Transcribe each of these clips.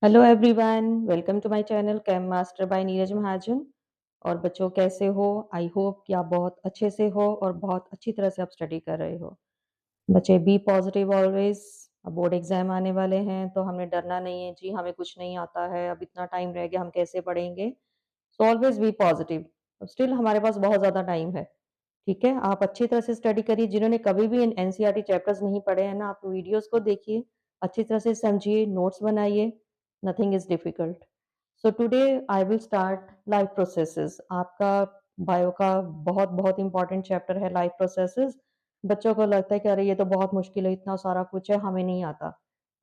Hello everyone, welcome to my channel Cam Master by Neeraj Mahajan. और बच्चों कैसे हो? आई होप कि आप बहुत अच्छे से हो और बहुत अच्छी तरह से आप स्टडी कर रहे हो। बच्चे बी पॉजिटिव ऑलवेज। अब बोर्ड एग्जाम आने वाले हैं तो हमें डरना नहीं है जी, हमें कुछ नहीं आता है, अब इतना टाइम रह गया, हम कैसे पढ़ेंगे। So always be positive. Still हमारे पास बहुत ज़्यादा टाइम है। ठीक है, आप अच्छी तरह से स्टडी करिए। जिन्होंने कभी भी एनसीईआरटी चैप्टर्स नहीं पढ़े हैं ना, आप वीडियोस को देखिए, अच्छी तरह से समझिए, नोट्स बनाइए। Nothing is difficult. So today I will start life processes. आपका बायो का बहुत बहुत इंपॉर्टेंट चैप्टर है लाइफ प्रोसेसेस। बच्चों को लगता है कि अरे ये तो बहुत मुश्किल है, इतना सारा कुछ है, हमें नहीं आता।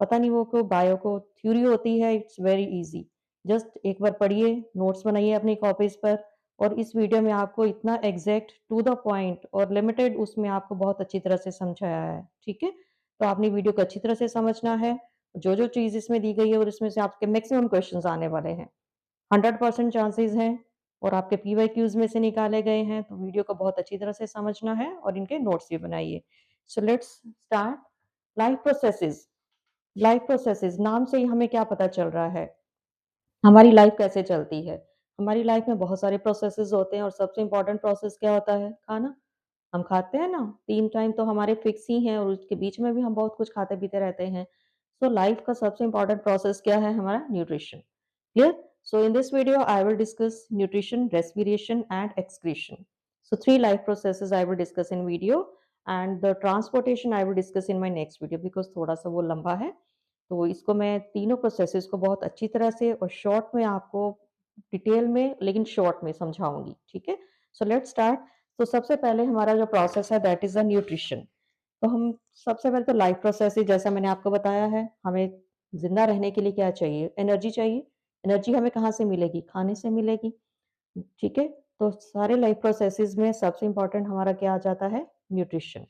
पता नहीं वो को बायो को थ्योरी होती है, इट्स वेरी इजी। जस्ट एक बार पढ़िए, नोट्स बनाइए अपनी कॉपीज पर। और इस वीडियो में आपको इतना एग्जैक्ट टू द पॉइंट और लिमिटेड उसमें आपको बहुत अच्छी तरह से समझाया है। ठीक है, तो आपने वीडियो को अच्छी तरह से समझना है। जो जो चीज़ इसमें दी गई है और इसमें से आपके मैक्सिमम क्वेश्चंस आने वाले हैं, 100% चांसेस हैं। और आपके पीवाईक्यूज में से निकाले गए हैं, तो वीडियो को बहुत अच्छी तरह से समझना है और इनके नोट्स भी बनाइए। So let's start. Life processes. Life processes नाम से ही हमें क्या पता चल रहा है, हमारी लाइफ कैसे चलती है। हमारी लाइफ में बहुत सारे प्रोसेसेस होते हैं और सबसे इंपॉर्टेंट प्रोसेस क्या होता है? खाना। हम खाते हैं ना, 3 टाइम तो हमारे फिक्स ही हैं और उसके बीच में भी हम बहुत कुछ खाते-पीते रहते हैं। सो लाइफ का सबसे इंपॉर्टेंट प्रोसेस क्या है? हमारा nutrition. Clear? So in this video I will discuss nutrition, respiration and excretion. So 3 life processes I will discuss in video, and the transportation I will discuss in my next video because थोड़ा सा वो लंबा है। तो इसको मैं तीनों processes को बहुत अच्छी तरह से और शॉर्ट में आपको डिटेल में लेकिन शॉर्ट में समझाऊंगी। ठीक है, सो लेट्स स्टार्ट। तो सबसे पहले हमारा जो प्रोसेस है दैट इज द न्यूट्रिशन। तो हम सबसे पहले तो लाइफ प्रोसेस ही जैसा मैंने आपको बताया है, हमें जिंदा रहने के लिए क्या चाहिए? एनर्जी चाहिए। एनर्जी हमें कहाँ से मिलेगी? खाने से मिलेगी। ठीक है, तो सारे लाइफ प्रोसेसेस में सबसे इंपॉर्टेंट हमारा क्या आ जाता है? न्यूट्रिशन।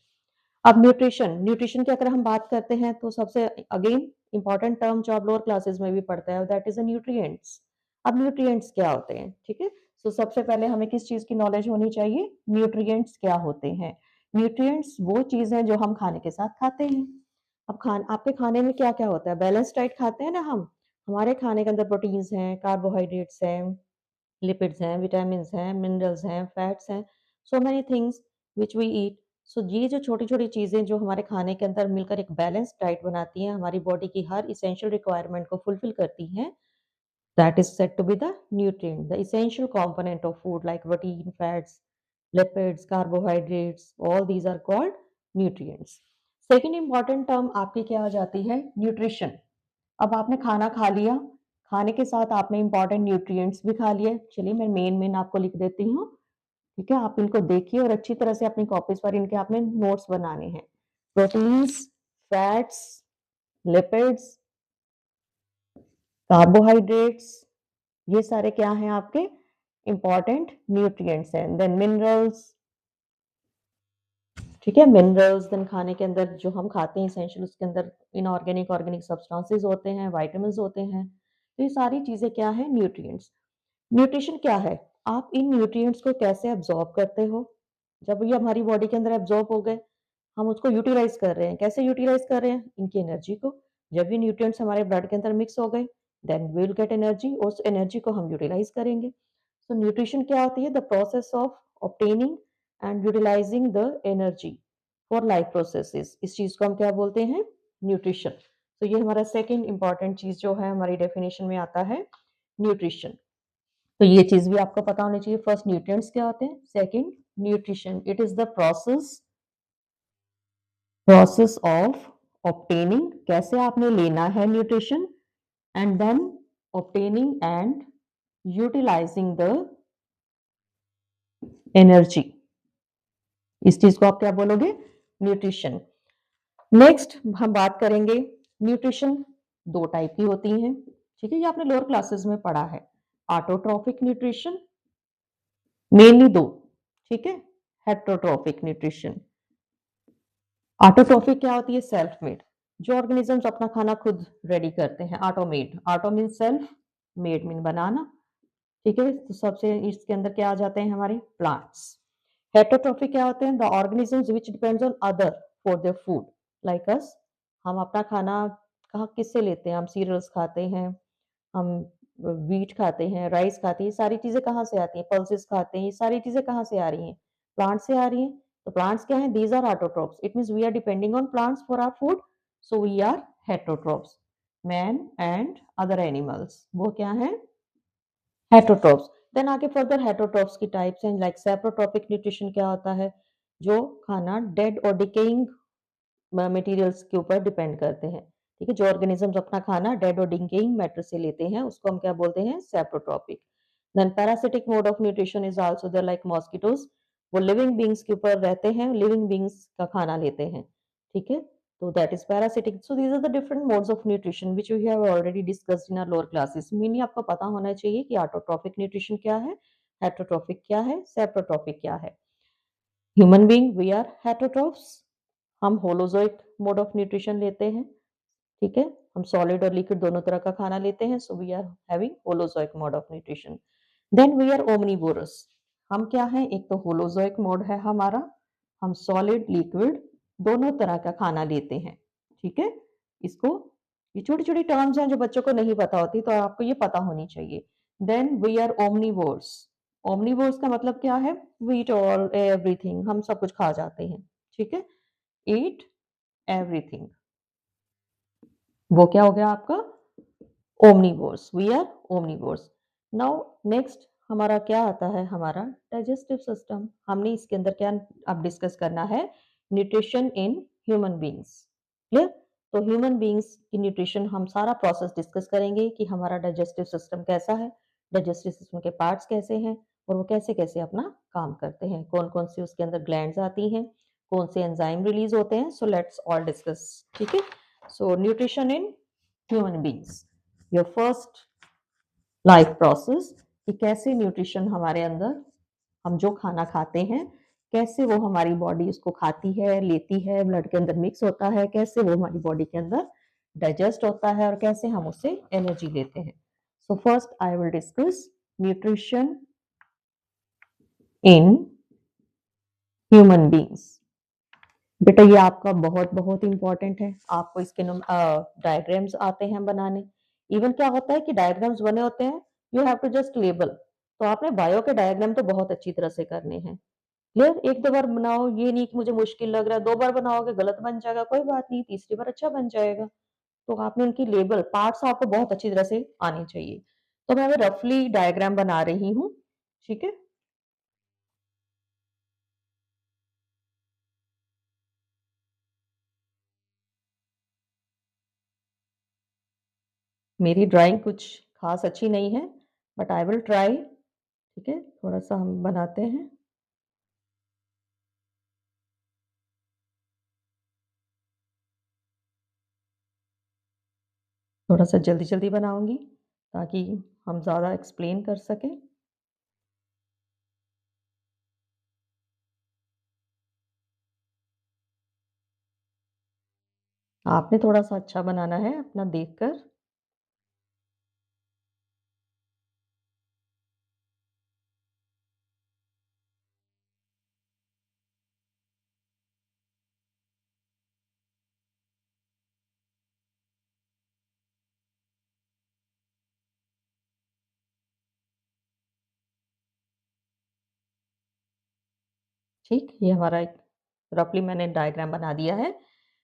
अब न्यूट्रिशन न्यूट्रिशन की अगर हम बात करते हैं तो सबसे अगेन इंपॉर्टेंट टर्म जो आप लोअर क्लासेस में भी पढ़ते हैं दैट इज न्यूट्रिएंट्स। अब न्यूट्रिएंट्स क्या होते हैं? ठीक है, सो सबसे पहले हमें किस चीज की नॉलेज होनी चाहिए? न्यूट्रिएंट्स क्या होते हैं। न्यूट्रिएंट्स वो चीज है जो हम खाने के साथ खाते हैं। अब आपके खाने में क्या क्या होता है? बैलेंस डाइट खाते हैं ना हम। हमारे खाने के अंदर प्रोटीन्स हैं, कार्बोहाइड्रेट्स हैं, लिपिड्स हैं, विटामिन्स हैं, मिनरल्स हैं, फैट्स हैं, so many things which we eat. So ये जो छोटी-छोटी चीज़ें जो हमारे खाने के अंदर मिलकर एक बैलेंस्ड डाइट बनाती हैं, हमारी बॉडी की हर एसेंशियल रिक्वायरमेंट को फुलफिल करती हैं, that is said to be the nutrient, the essential component of food like protein, fats, lipids, carbohydrates, all these are called nutrients. Second important term आपकी क्या आ जाती है? न्यूट्रिशन। अब आपने खाना खा लिया, खाने के साथ आपने इंपॉर्टेंट न्यूट्रिएंट्स भी खा लिए। चलिए मैं मेन आपको लिख देती हूँ। ठीक है, आप इनको देखिए और अच्छी तरह से अपनी कॉपीज पर इनके आपने नोट्स बनाने हैं। प्रोटीन्स, फैट्स, लिपिड्स, कार्बोहाइड्रेट्स, ये सारे क्या हैं आपके? इंपॉर्टेंट न्यूट्रिएंट्स हैं। Then minerals. ठीक है, मिनरल्स देन खाने के अंदर जो हम खाते हैं एसेंशियल उसके अंदर इनऑर्गेनिक ऑर्गेनिक सब्सटेंसेस होते हैं, विटामिन्स होते हैं। तो ये सारी चीजें क्या है? न्यूट्रिएंट्स। न्यूट्रिशन क्या है? आप इन न्यूट्रिएंट्स को कैसे अब्सॉर्ब करते हो? जब ये हमारी बॉडी के अंदर अब्सॉर्ब हो गए, हम उसको यूटिलाइज कर रहे हैं। कैसे यूटिलाइज कर रहे हैं? इनकी एनर्जी को। जब ये न्यूट्रिएंट्स हमारे ब्लड के अंदर मिक्स हो गए, then we will get energy और उस एनर्जी को हम यूटिलाइज करेंगे। सो न्यूट्रिशन क्या होती है? The process of obtaining and utilising the energy for life processes. इस चीज को हम क्या बोलते हैं? न्यूट्रिशन। तो ये हमारा सेकेंड इंपॉर्टेंट चीज जो है हमारी डेफिनेशन में आता है, न्यूट्रिशन। तो ये चीज भी आपको पता होनी चाहिए। फर्स्ट न्यूट्रिएंट्स क्या होते हैं, second nutrition. It is the process of obtaining, कैसे आपने लेना है nutrition, and then obtaining and utilising the energy. इस चीज को आप क्या बोलोगे? न्यूट्रिशन। नेक्स्ट हम बात करेंगे, न्यूट्रिशन दो टाइप की होती हैं। ठीक है, ये आपने लोअर क्लासेस में पढ़ा है। ऑटोट्रॉफिक न्यूट्रिशन, मेनली दो। ठीक है, हेट्रोट्रॉफिक न्यूट्रिशन। ऑटोट्रॉफिक क्या होती है? सेल्फ मेड, जो ऑर्गेनिजम्स अपना खाना खुद रेडी करते हैं। Automade, auto mean self, made mean बनाना। ठीक है, तो सबसे इसके अंदर क्या आ जाते हैं? हमारे प्लांट्स। हेटरोट्रॉफिक क्या होते हैं? The organisms which depends on other for their food like us. हम अपना खाना कहाँ किससे लेते हैं? हम सीरियल्स खाते हैं, हम व्हीट खाते हैं, राइस खाते हैं, ये सारी चीज़ें कहाँ से आती हैं? पल्सेस खाते हैं, ये सारी चीज़ें कहाँ से आ रही हैं? प्लांट से आ रही हैं। तो प्लांट्स क्या हैं? These are autotrophs. It means we are depending on plants for our food, so we are heterotrophs. Man and other animals, वो क्या हैं? हेटेरोट्रॉप्स। देन आगे फर्दर हेटेरोट्रॉप्स की टाइप्स हैं, लाइक सैप्रोट्रॉपिक न्यूट्रिशन क्या होता है? जो खाना डेड और डिकेइंग मटेरियल्स के ऊपर डिपेंड करते हैं। ठीक है, जो ऑर्गेनिजम्स अपना खाना डेड और डिकेइंग मैटर से लेते हैं उसको हम क्या बोलते हैं? Saprotrophic. Then parasitic mode of nutrition is also there, like mosquitoes. वो लिविंग बींग्स के ऊपर रहते हैं, लिविंग बींग्स का खाना लेते हैं। ठीक है, तो that is parasitic. So these are the different modes of nutrition which we have already discussed in our lower classes. Meaning आपको पता होना चाहिए कि ऑटोट्रॉपिक न्यूट्रिशन क्या है, हेटेरोट्रॉपिक क्या है, सैप्रोट्रॉपिक क्या है। Human being we are heterotrophs. हम होलोजोइक मोड ऑफ न्यूट्रिशन लेते हैं। ठीक है, हम सॉलिड और लिक्विड दोनों तरह का खाना लेते हैं, so we are having holozoic mode of nutrition. Then we are omnivorous. हम क्या हैं? एक तो होलोजोइक मोड है हमारा, हम सॉलिड लिक्विड दोनों तरह का खाना लेते हैं। ठीक है, इसको, ये छोटी छोटी टर्म्स हैं जो बच्चों को नहीं पता होती, तो आपको ये पता होनी चाहिए। Then we are omnivores. Omnivores का मतलब क्या है? वी ईट ऑल एवरीथिंग, हम सब कुछ खा जाते हैं। ठीक है, ईट एवरीथिंग, वो क्या हो गया आपका? Omnivores. We are omnivores. Now next हमारा क्या आता है? हमारा डाइजेस्टिव सिस्टम। हमने इसके अंदर क्या अब डिस्कस करना है? Nutrition in human beings. Clear? तो ह्यूमन बींग्स की न्यूट्रिशन हम सारा प्रोसेस डिस्कस करेंगे कि हमारा डाइजेस्टिव सिस्टम कैसा है, डाइजेस्टिव सिस्टम के पार्ट्स कैसे हैं और वो कैसे कैसे अपना काम करते हैं, कौन कौन सी उसके अंदर ग्लैंड्स आती हैं, कौन से एंजाइम रिलीज होते हैं। So let's all discuss. ठीक है, so nutrition in human beings, your first life process, कि कैसे न्यूट्रिशन हमारे अंदर, हम जो खाना खाते हैं कैसे वो हमारी बॉडी उसको खाती है, लेती है, ब्लड के अंदर मिक्स होता है, कैसे वो हमारी बॉडी के अंदर डाइजेस्ट होता है और कैसे हम उससे एनर्जी लेते हैं। So first I will discuss nutrition in human beings. बेटा ये आपका बहुत बहुत इंपॉर्टेंट है, आपको इसके डायग्राम्स आते हैं बनाने। इवन क्या होता है कि डायग्राम्स बने होते हैं, you have to just label. तो आपने बायो के डायग्राम तो बहुत अच्छी तरह से करने हैं। क्लियर? एक दो बार बनाओ, ये नहीं कि मुझे मुश्किल लग रहा है, दो बार बनाओगे गलत बन जाएगा, कोई बात नहीं, तीसरी बार अच्छा बन जाएगा। तो आपने उनकी लेबल पार्ट्स आपको बहुत अच्छी तरह से आने चाहिए। तो मैं रफली डायग्राम बना रही हूँ। ठीक है, मेरी ड्राइंग कुछ खास अच्छी नहीं है, बट आई विल ट्राई। ठीक है, थोड़ा सा हम बनाते हैं। थोड़ा सा जल्दी जल्दी बनाऊंगी ताकि हम ज़्यादा एक्सप्लेन कर सकें। आपने थोड़ा सा अच्छा बनाना है अपना देखकर। ठीक, ये हमारा एक रफली मैंने डायग्राम बना दिया है।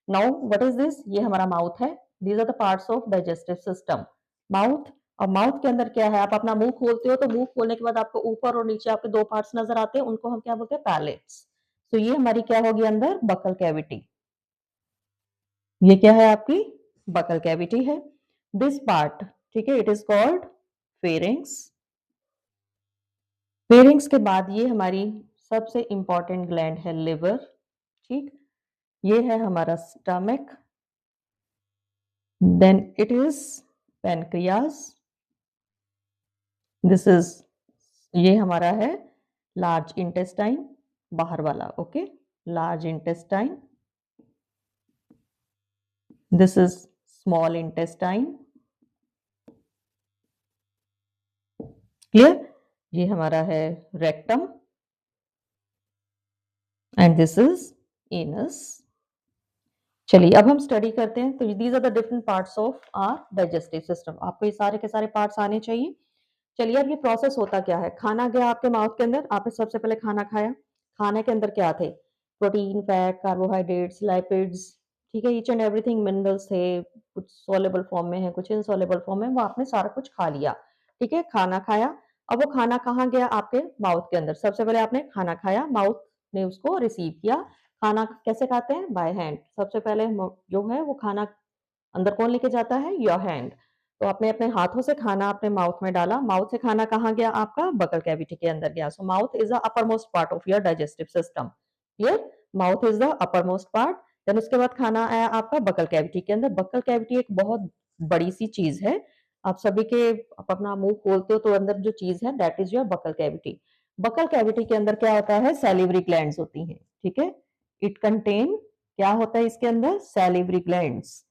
Now what is this? ये हमारा माउथ है। These are the parts of digestive system. Mouth, और माउथ के अंदर क्या है? आप अपना मुंह खोलते हो तो मुंह खोलने के बाद आपको ऊपर और नीचे आपके दो पार्ट्स नजर आते हैं, उनको हम क्या बोलते हैं? पैलेट्स। तो ये हमारी क्या होगी अंदर? Buccal cavity. ये क्या है आपकी? बकल कैविटी है। दिस पार्ट, ठीक है, it is called pharynx. Pharynx के बाद ये हमारी सबसे इंपॉर्टेंट ग्लैंड है लिवर। ठीक, ये है हमारा stomach. Then it is pancreas. This is, ये हमारा है लार्ज इंटेस्टाइन, बाहर वाला। Okay, large intestine. This is small intestine. Clear? ये हमारा है rectum and this is anus. चलिए अब हम स्टडी करते हैं। तो these are the different parts of our digestive system. आपको ये सारे के सारे पार्ट्स आने चाहिए। चलिए अब ये प्रोसेस होता क्या है। खाना गया आपके माउथ के अंदर, आपने सबसे पहले खाना खाया। खाने के अंदर क्या थे? प्रोटीन, फैट, कार्बोहाइड्रेट्स, लिपिड्स, ठीक है, ईच एंड एवरीथिंग, मिनरल्स थे, कुछ सॉल्युबल फॉर्म में है, कुछ इनसॉल्युबल फॉर्म में, वो आपने सारा कुछ खा लिया। ठीक है, खाना खाया। अब वो खाना कहाँ गया? आपके माउथ के अंदर। सबसे पहले आपने खाना खाया, माउथ ने उसको रिसीव किया। खाना कैसे खाते हैं? By hand. सबसे पहले जो है वो खाना अंदर कौन लेके जाता है? Your hand. तो आपने अपने हाथों से खाना अपने माउथ में डाला। माउथ से खाना कहाँ गया? आपका बकल कैविटी के अंदर गया। So mouth is the upper most part of your digestive system. Clear? Mouth is the upper most part. Then उसके बाद खाना आया आपका बकल कैविटी के अंदर। बकल कैविटी एक बहुत बड़ी सी चीज है। आप सभी के, आप अपना मुंह खोलते हो तो अंदर जो चीज है that is your buccal cavity. Buccal cavity के अंदर क्या होता है? सैलिवरी ग्लैंड्स होती हैं। ठीक है, इट कंटेन, क्या होता है इसके अंदर? Salivary glands.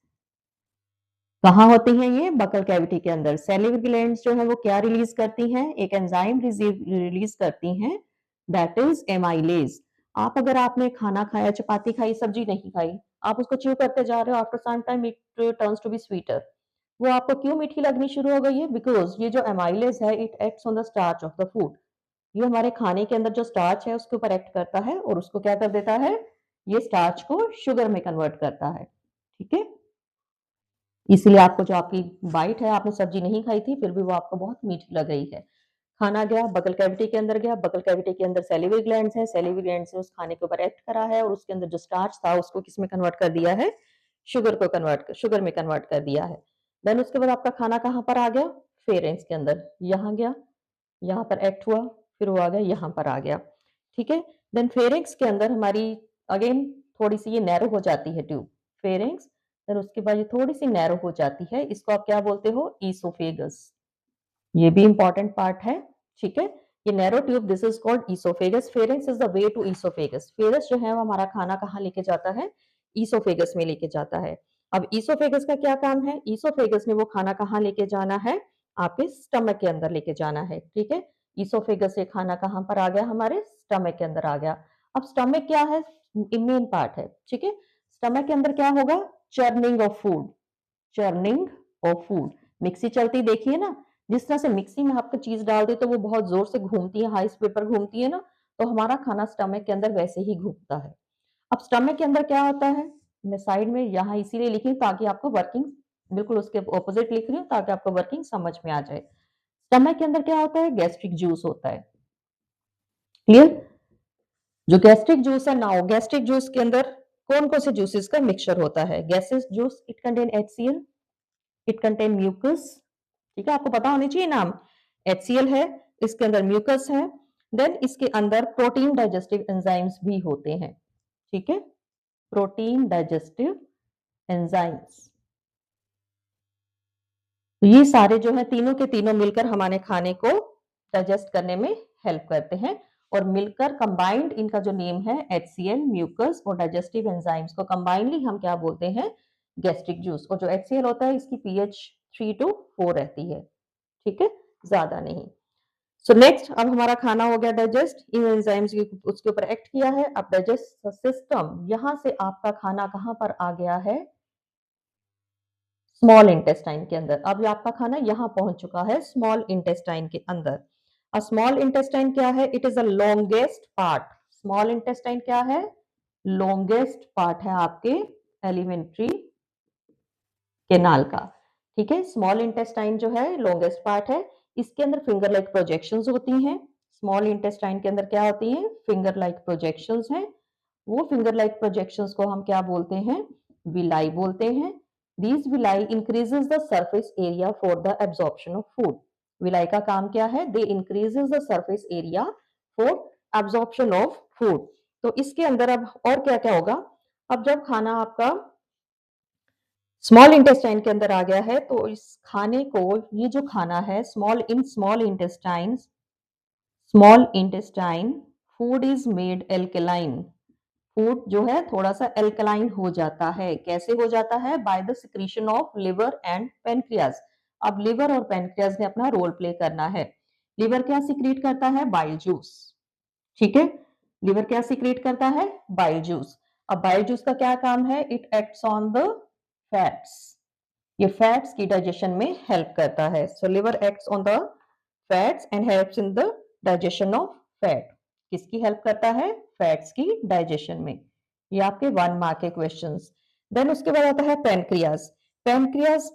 कहाँ होती हैं ये? बकल कैविटी के अंदर। सैलिवरी ग्लैंड्स जो है वो क्या रिलीज करती हैं? एक एंजाइम रिलीज करती हैं, दैट इज एमाइलेज। आप अगर आपने खाना खाया, चपाती खाई, सब्जी नहीं खाई, आप उसको च्यू करते जा रहे हो, after some time it turns to be sweeter. वो आपको क्यों मीठी लगनी शुरू हो गई है? बिकॉज ये जो एमाइलेज है it acts on the starch of the food. ये हमारे खाने के अंदर जो स्टार्च है उसके ऊपर एक्ट करता है और उसको क्या कर देता है? ये स्टार्च को शुगर में कन्वर्ट करता है। ठीक है, इसीलिए आपको जो आपकी बाइट है, आपने सब्जी नहीं खाई थी फिर भी वो आपको बहुत मीठी लग रही है। खाना गया बकल कैविटी के अंदर गया, बकल कैविटी के अंदर सैलिवरी ग्लैंड्स हैं, सैलिवरी ग्लैंड्स ने उस खाने के ऊपर एक्ट करा है और उसके अंदर जो स्टार्च था उसको किस में कन्वर्ट कर दिया है? शुगर में कन्वर्ट कर दिया है। देन उसके बाद आपका खाना कहाँ पर आ गया? फेरेंक्स के अंदर। यहाँ गया, यहाँ पर एक्ट हुआ, फिर वो आ गया यहाँ पर आ गया। ठीक है, देन फेरेंक्स के अंदर हमारी अगेन थोड़ी सी ये नैरो हो जाती है ट्यूब। फेरेंक्स, देन उसके बाद ये थोड़ी सी नैरो हो जाती है, इसको आप क्या बोलते हो? ईसोफेगस। ये भी इंपॉर्टेंट पार्ट है। ठीक है, ये narrow tube, this is called oesophagus. Pharynx is the way to oesophagus. फेगस जो है वो हमारा खाना कहाँ लेके जाता है? ईसोफेगस में लेके जाता है। अब ईसोफेगस का क्या काम है? ईसोफेगस ने वो खाना कहाँ लेके जाना है? आपके स्टमक के अंदर लेके जाना है। ठीक है, ईसोफेगस से खाना कहाँ पर आ गया? हमारे स्टमक के अंदर आ गया। अब स्टमक क्या है? मेन पार्ट है। ठीक है, स्टमक के अंदर क्या होगा? Churning of food. Churning of food, mixie चलती देखिए ना, जिस तरह से मिक्सी में आपको चीज डाल दे तो वो बहुत जोर से घूमती है, हाई स्पीड पर घूमती है ना, तो हमारा खाना स्टमक के अंदर वैसे ही घूमता है। अब स्टमक के अंदर क्या होता है? मैं साइड में यहाँ इसीलिए लिखी हूँ ताकि आपको वर्किंग, बिल्कुल उसके ऑपोजिट लिख रही हूँ ताकि आपको वर्किंग समझ में आ जाए। स्टमक के अंदर क्या होता है? गैस्ट्रिक जूस होता है। क्लियर? जो गैस्ट्रिक जूस है, नाउ गैस्ट्रिक जूस के अंदर कौन कौन से जूसेस का मिक्सचर होता है? Gases juice, it contain HCl, it contain mucus. ठीक है, आपको पता होनी चाहिए नाम। HCl है, इसके अंदर म्यूकस है, देन इसके अंदर प्रोटीन डाइजेस्टिव एंजाइम्स भी होते हैं। ठीक है, प्रोटीन डाइजेस्टिव एंजाइम्स। तो ये सारे जो है तीनों के तीनों मिलकर हमारे खाने को डाइजेस्ट करने में हेल्प करते हैं और मिलकर कंबाइंड इनका जो नेम है HCl, म्यूकस और डाइजेस्टिव एंजाइम्स को कंबाइंडली हम क्या बोलते हैं? Gastric juice. और जो HCl होता है इसकी pH 3 to 4 रहती है। ठीक है, ज्यादा नहीं। सो नेक्स्ट, अब हमारा खाना हो गया डाइजेस्ट, इन एंजाइम्स की उसके ऊपर एक्ट किया है। अब डाइजेस्ट सिस्टम, यहां से आपका खाना कहां पर आ गया है? स्मॉल इंटेस्टाइन के अंदर। अब ये आपका खाना यहाँ पहुंच चुका है स्मॉल इंटेस्टाइन के अंदर। और स्मॉल इंटेस्टाइन क्या है? It is the longest part. Small intestine क्या है? लॉन्गेस्ट पार्ट है आपके एलिमेंट्री केनाल का। ठीक है, स्मॉल इंटेस्टाइन जो है लॉन्गेस्ट पार्ट है। इसके अंदर फिंगर लाइक प्रोजेक्शंस होती हैं। स्मॉल इंटेस्टाइन के अंदर क्या होती हैं? फिंगर लाइक प्रोजेक्शंस हैं। वो फिंगर लाइक प्रोजेक्शंस को हम क्या बोलते हैं? विलाई बोलते हैं। These villi increases the surface area for the absorption of food. Villi का काम क्या है? They increases the surface area for absorption of food. तो इसके अंदर अब और क्या क्या होगा? अब जब खाना आपका स्मॉल इंटेस्टाइन के अंदर आ गया है तो इस खाने को, ये जो खाना है small intestine food is made alkaline. Food जो है थोड़ा सा एल्कलाइन हो जाता है। कैसे हो जाता है? By the secretion of liver and pancreas. अब लिवर और पेनक्रियाज ने अपना रोल प्ले करना है। लिवर क्या सिक्रीट करता है? Bile juice. ठीक है, लिवर क्या सिक्रीट करता है? Bile juice. अब बाइल जूस का क्या काम है? It acts on the fats, ये फैट्स की डाइजेशन में हेल्प करता है। So liver acts on the fats and helps in the digestion of fat. किसकी हेल्प करता है? फैट्स की डाइजेशन में। ये आपके 1 मार्क के क्वेश्चंस। देन उसके बाद आता है पैनक्रियाज। पैनक्रियाज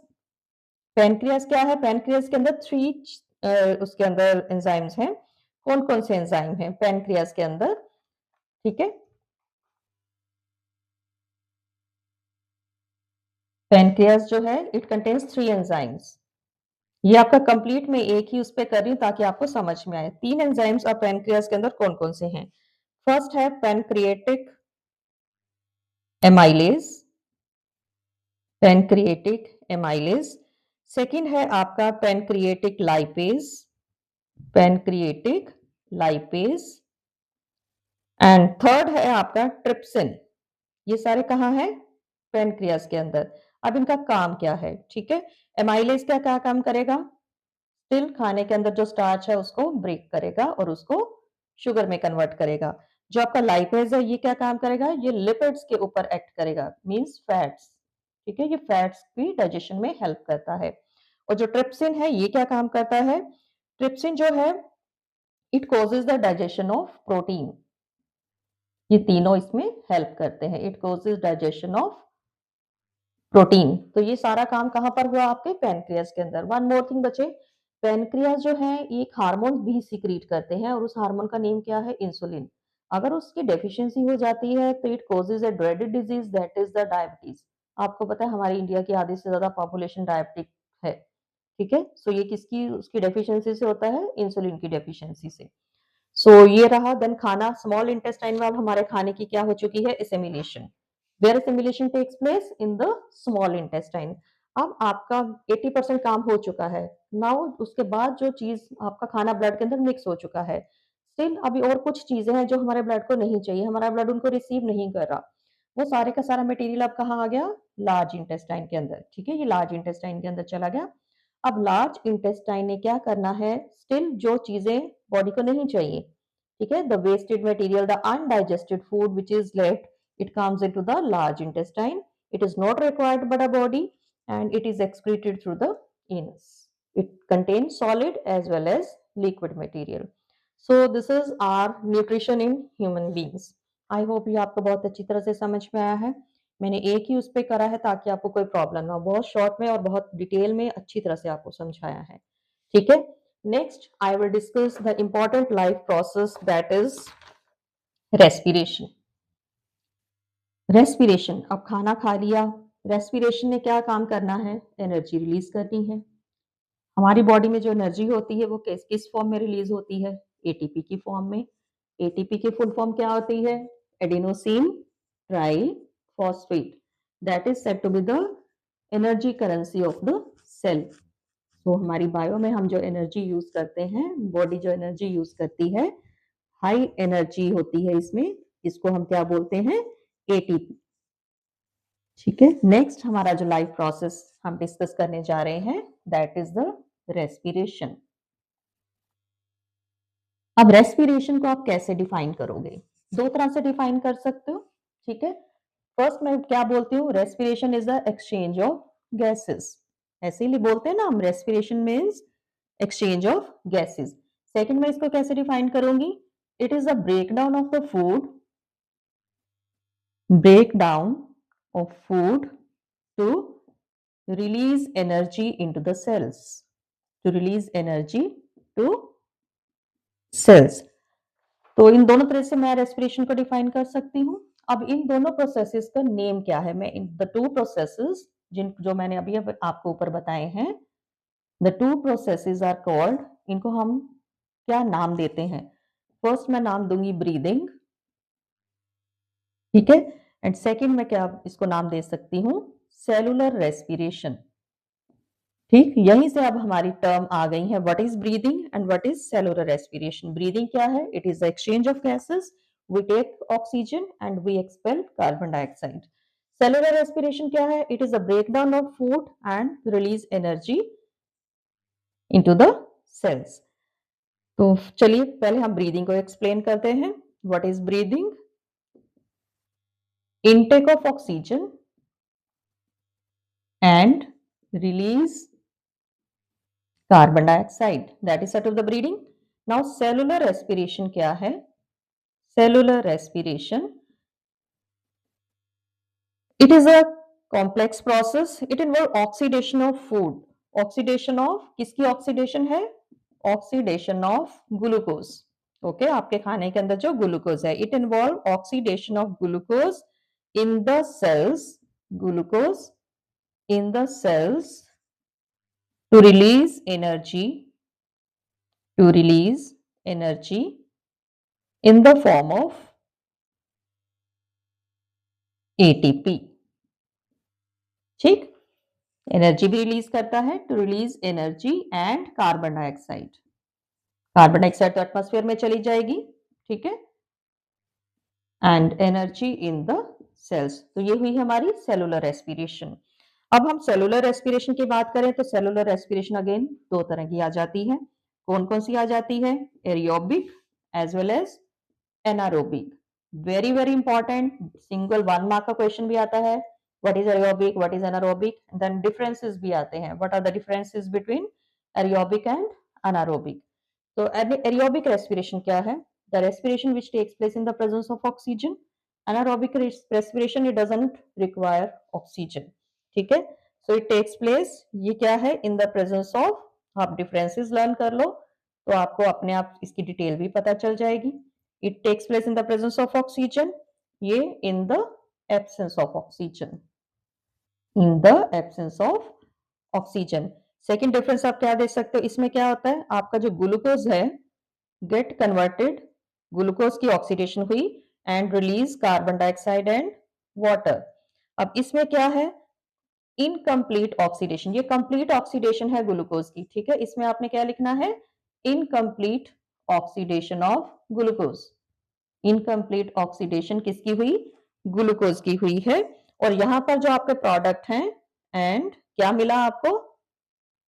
पैनक्रियाज क्या है? पैनक्रियाज के अंदर 3 उसके अंदर एंजाइम्स हैं। कौन कौन से एंजाइम हैं पैनक्रियाज के अंदर? ठीक है, पैनक्रियाज जो है इट कंटेन्स 3 एंजाइम्स। ये आपका कंप्लीट में एक ही उस पे कर रही हूँ ताकि आपको समझ में आए। 3 एंजाइम्स अब पैनक्रियाज के अंदर कौन कौन से हैं? फर्स्ट है pancreatic amylase, pancreatic amylase. Second है आपका pancreatic lipase, pancreatic lipase. And third है आपका ट्रिप्सिन। ये सारे कहाँ हैं? पैनक्रियाज के अंदर। अब इनका काम क्या है? ठीक है, एमाइलेज का क्या काम करेगा? स्टिल खाने के अंदर जो स्टार्च है उसको ब्रेक करेगा और उसको शुगर में कन्वर्ट करेगा। जो आपका लाइपेज है ये क्या काम करेगा? ये लिपिड्स के ऊपर एक्ट करेगा, मींस फैट्स। ठीक है, ये फैट्स की डाइजेशन में हेल्प करता है। और जो ट्रिप्सिन है ये क्या काम करता है? ट्रिप्सिन जो है it causes the digestion of protein. ये तीनों इसमें हेल्प करते हैं। It causes digestion of protein. तो ये सारा काम कहाँ पर हुआ? आपके पैनक्रियाज के अंदर। वन मोर थिंग बचे, पैनक्रियाज जो है एक हार्मोन भी सीक्रेट करते हैं और उस हार्मोन का नेम क्या है? इंसुलिन। अगर उसकी डेफिशिएंसी हो जाती है तो it causes a dreaded disease that is the diabetes. आपको पता है हमारी इंडिया की आधी से ज्यादा पॉपुलेशन डायबिटिक है। ठीक है, सो ये किसकी उसकी डेफिशिएंसी से होता है? इंसुलिन की डेफिशिएंसी से। सो ये रहा। देन खाना, स्मॉल इंटेस्टाइन में अब हमारे खाने की क्या हो चुकी है? Assimilation. Where assimilation takes place? In the small intestine. अब आपका 80% काम हो चुका है। नाउ उसके बाद जो चीज आपका खाना ब्लड के अंदर मिक्स हो चुका है, स्टिल अभी और कुछ चीजें हैं जो हमारे ब्लड को नहीं चाहिए, हमारा ब्लड उनको रिसीव नहीं कर रहा। वो सारे का सारा मटेरियल अब कहाँ आ गया? लार्ज इंटेस्टाइन के अंदर। ठीक है, ये लार्ज इंटेस्टाइन के अंदर चला गया। अब लार्ज इंटेस्टाइन ने क्या करना है? स्टिल जो चीजें बॉडी को नहीं चाहिए, ठीक है, the wasted material, the undigested food which is left, it comes into the large intestine. It is not required by the body and it is excreted through the anus. It contains solid as well as liquid material. So this is our nutrition in human beings. I hope ये आपको बहुत अच्छी तरह से समझ में आया है। मैंने एक ही उस पे करा है ताकि आपको कोई प्रॉब्लम ना हो। बहुत शॉर्ट में और बहुत डिटेल में अच्छी तरह से आपको समझाया है। ठीक है, next I will discuss the important life process that is respiration. Respiration, अब खाना खा लिया, रेस्पिरेशन ने क्या काम करना है? एनर्जी रिलीज करनी है। हमारी बॉडी में जो एनर्जी होती है वो किस किस फॉर्म में रिलीज होती है? एटीपी की फॉर्म में। एटीपी की फुल फॉर्म क्या होती है? Adenosine tri phosphate. That is said to be the energy currency of the cell. तो हमारी बायो में हम जो एनर्जी यूज करते हैं, बॉडी जो एनर्जी यूज करती है, हाई एनर्जी होती है इसमें, इसको हम क्या बोलते हैं? एटीपी। ठीक है, नेक्स्ट हमारा जो लाइफ प्रोसेस हम डिस्कस करने जा रहे हैं दैट इज द रेस्पिरेशन। अब रेस्पिरेशन को आप कैसे डिफाइन करोगे? 2 तरह से डिफाइन कर सकते हो। ठीक है, फर्स्ट मैं क्या बोलती हूँ? Respiration is the exchange of gases. ऐसे ही बोलते हैं ना हम, respiration means exchange of gases. Second मैं इसको कैसे डिफाइन करूंगी? It is a breakdown of the food, breakdown of food to release energy into the cells, to release energy to cells। तो इन दोनों तरह से मैं रेस्पिरेशन को डिफाइन कर सकती हूँ। अब इन दोनों प्रोसेसेस का नेम क्या है? मैं इन द 2 प्रोसेसेस जिन जो मैंने अभी आपको ऊपर बताए हैं, द 2 प्रोसेसेस आर कॉल्ड, इनको हम क्या नाम देते हैं? फर्स्ट मैं नाम दूंगी ब्रीदिंग, ठीक है, एंड सेकंड में क्या इसको नाम दे सकती हूँ? Cellular respiration. ठीक, यहीं से अब हमारी टर्म आ गई है, what is breathing and what is cellular respiration. Breathing क्या है? It is the exchange of gases, we take oxygen and we expel carbon dioxide. Cellular respiration क्या है? It is the breakdown of food and release energy into the cells. तो चलिए पहले हम breathing को explain करते हैं। What is breathing? intake of oxygen and release carbon dioxide. That is set of the breathing. Now cellular respiration क्या है? Cellular respiration, it is a complex process. It involves oxidation of food. Oxidation of किसकी oxidation है? Oxidation of glucose. Okay आपके खाने के अंदर जो glucose है, it involve oxidation of glucose in the cells, glucose in the cells to release energy, to release energy in the form of ATP. ठीक, energy भी रिलीज करता है, to release energy and carbon dioxide. Carbon dioxide तो atmosphere में चली जाएगी, ठीक है, and energy in the cells. तो ये हुई हमारी सेलुलर रेस्पिरेशन। अब हम सेलुलर रेस्पिरेशन की बात करें तो सेलुलर रेस्पिरेशन अगेन दो तरह की आ जाती है। कौन कौन सी आ जाती है? Aerobic as well as anaerobic. Very very important, single 1 mark का क्वेश्चन भी आता है। What is aerobic, what is anaerobic, then differences भी आते हैं। What are the differences between aerobic and anaerobic? तो एरियोबिक रेस्पिरेशन क्या है? The respiration which takes place in the presence of oxygen. Anaerobic respiration it doesn't require oxygen, ठीक है। So it takes place, ये क्या है? इन द प्रेजेंस ऑफ, आप differences learn कर लो तो आपको अपने आप इसकी डिटेल भी पता चल जाएगी। It takes place in the presence of oxygen, ये in the absence of oxygen, in the absence of oxygen। Second difference आप क्या दे सकते हो? इसमें क्या होता है, आपका जो ग्लूकोज है गेट कन्वर्टेड, ग्लूकोज की ऑक्सीडेशन हुई and release carbon dioxide and water. अब इसमें क्या है? इनकम्प्लीट ऑक्सीडेशन, ये कंप्लीट ऑक्सीडेशन है ग्लूकोज की, ठीक है। इसमें आपने क्या लिखना है? Incomplete oxidation of glucose. Incomplete oxidation किसकी हुई? ग्लूकोज की हुई है। और यहां पर जो आपके प्रोडक्ट हैं, एंड क्या मिला आपको?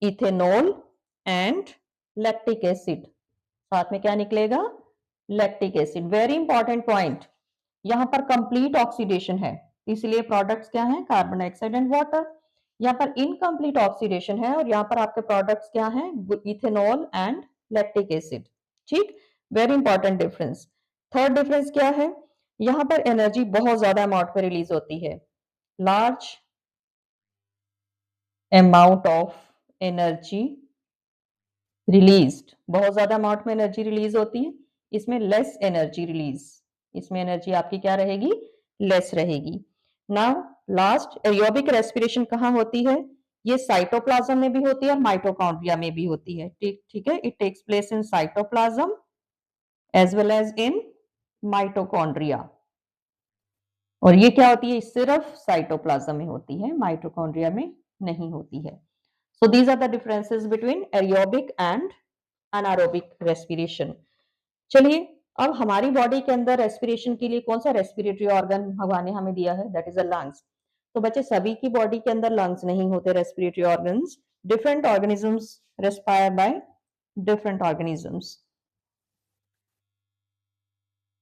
Ethanol and lactic acid. साथ में क्या निकलेगा? Lactic acid. Very important point, यहां पर कंप्लीट ऑक्सीडेशन है, इसलिए प्रोडक्ट्स क्या हैं? Carbon dioxide and water. यहाँ पर इनकम्प्लीट ऑक्सीडेशन है और यहाँ पर आपके प्रोडक्ट्स क्या हैं? इथेनॉल एंड लैक्टिक एसिड, ठीक। Very important difference. Third difference क्या है? यहाँ पर एनर्जी बहुत ज्यादा अमाउंट में रिलीज होती है, large amount of energy released, बहुत ज्यादा अमाउंट में एनर्जी रिलीज होती है। इसमें लेस एनर्जी रिलीज, इसमें एनर्जी आपकी क्या रहेगी? लेस रहेगी। नाउ लास्ट, एरियोबिक रेस्पिरेशन कहाँ होती है? ये साइटोप्लाज्म में भी होती है और माइटोकॉन्ड्रिया में भी होती है, ठीक ठीक है। It takes place in cytoplasm as well as in mitochondria. और ये क्या होती है? सिर्फ साइटोप्लाज्म में होती है, माइटोकॉन्ड्रिया में नहीं होती है। So these are the differences between aerobic and anaerobic respiration. चलिए, अब हमारी बॉडी के अंदर रेस्पिरेशन के लिए कौन सा रेस्पिरेटरी ऑर्गन भगवान ने हमें दिया है? That is a lungs. तो बच्चे सभी की बॉडी के अंदर लंग्स नहीं होते respiratory organs. Different organisms respire by different organisms.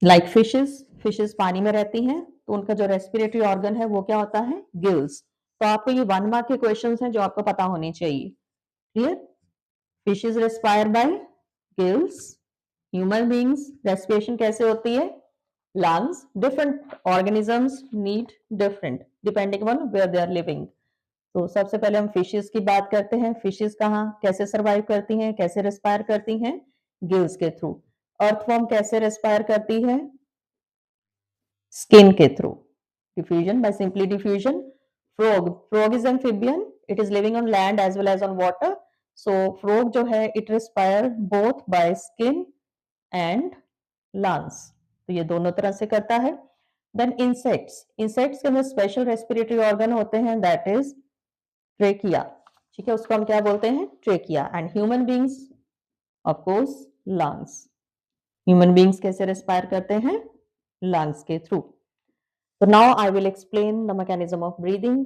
Like fishes, fishes पानी में रहती हैं तो उनका जो रेस्पिरेटरी ऑर्गन है वो क्या होता है? गिल्स। तो आपको ये 1 मार्क के क्वेश्चंस हैं जो आपको पता होने चाहिए। Clear? Fishes respire by gills. Human beings respiration कैसे होती है? lungs, different organisms need different depending on where they are living। तो सबसे पहले हम फिशेस की बात करते हैं। फिशेस कहाँ कैसे सर्वाइव करती हैं, कैसे रेस्पायर करती हैं? गिल्स के थ्रू। अर्थवर्म कैसे रेस्पायर करती है? स्किन के through, diffusion, by simply diffusion. Frog, frog is amphibian, it is living on land as well as on water. So frog जो है it respire both by skin and lungs, तो ये दोनों तरह से करता है। देन इंसेक्ट्स, इंसेक्ट्स के अंदर स्पेशल रेस्पिरेटरी ऑर्गन होते हैं, दैट इज ट्रेकिया, ठीक है, उसको हम क्या बोलते हैं? Trachea. And human beings of course lungs. Human beings कैसे रेस्पायर करते हैं? लंग्स के थ्रू। तो now I will explain the mechanism of breathing.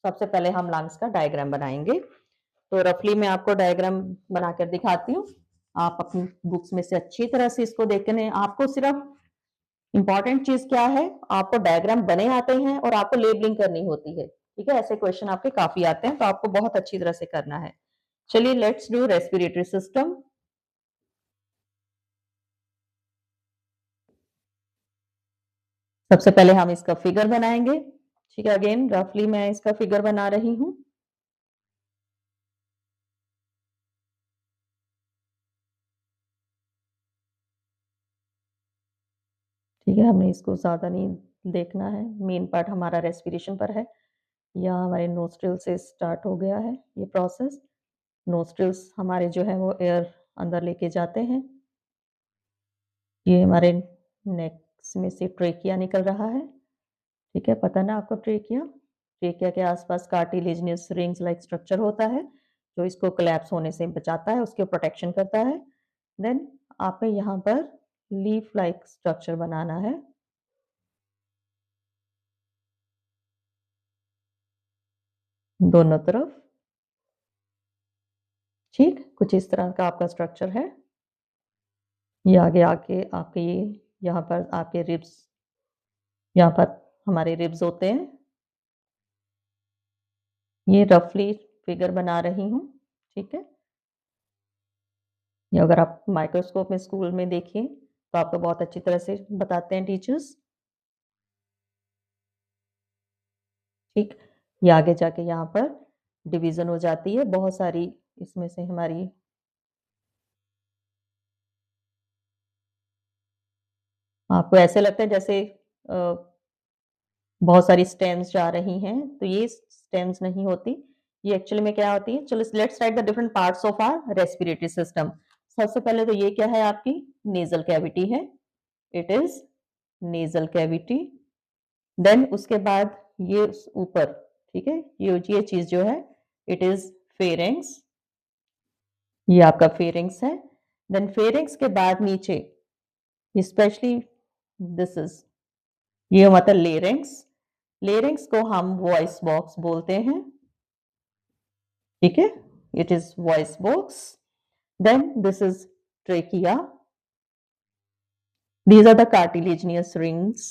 सबसे पहले हम लंग्स का डायग्राम बनाएंगे। तो रफली मैं आपको डायग्राम बनाकर दिखाती हूँ, आप अपनी बुक्स में से अच्छी तरह से इसको देखने, आपको सिर्फ इंपॉर्टेंट चीज क्या है, आपको डायग्राम बने आते हैं और आपको लेबलिंग करनी होती है। ठीक है, ऐसे क्वेश्चन आपके काफी आते हैं, तो आपको बहुत अच्छी तरह से करना है। चलिए लेट्स डू रेस्पिरेटरी सिस्टम। सबसे पहले हम इसका फिगर बनाएंगे। ठीक है, अगेन रफली मैं इसका फिगर बना रही हूं। ठीक है, हमें इसको ज्यादा नहीं देखना है, मेन पार्ट हमारा रेस्पिरेशन पर है। यहाँ हमारे नोस्ट्रिल से स्टार्ट हो गया है ये प्रोसेस। नोस्ट्रिल्स हमारे जो है वो एयर अंदर लेके जाते हैं। ये हमारे नेक में से ट्रेकिया निकल रहा है। ठीक है, पता ना आपको ट्रेकिया, ट्रेकिया के आसपास कार्टिलेजिनस रिंग्स लाइक स्ट्रक्चर होता है जो इसको कोलैप्स होने से बचाता है, उसके प्रोटेक्शन करता है। देन आपने यहाँ पर लीफ लाइक स्ट्रक्चर बनाना है। दोनों तरफ। ठीक, कुछ इस तरह का आपका स्ट्रक्चर है। ये आगे आके आपके ये यहाँ पर आपके रिब्स, यहाँ पर हमारे रिब्स होते हैं। ये रफली फिगर बना रही हूँ। ठीक है, ये अगर आप माइक्रोस्कोप में स्कूल में देखें तो आपको बहुत अच्छी तरह से बताते हैं टीचर्स। ठीक, ये आगे जाके यहाँ पर डिवीजन हो जाती है बहुत सारी, इसमें से हमारी आपको ऐसे लगता है जैसे बहुत सारी स्टेम्स जा रही हैं, तो ये स्टेम्स नहीं होती। ये एक्चुअली में क्या होती है, चलो let's write the different parts of our respiratory system. सबसे पहले तो ये क्या है, आपकी नेजल कैविटी है, it is nasal cavity. Then उसके बाद ये ऊपर, ठीक है, ये चीज जो है इट इज फेरेंक्स, ये आपका फेरेंक्स है। देन फेरेंक्स के बाद नीचे स्पेशली दिस इज, ये मतलब लेरेंक्स। लेरेंक्स को हम वॉइस बॉक्स बोलते हैं। ठीक है, it is voice box. Then this is trachea, these are the cartilaginous rings।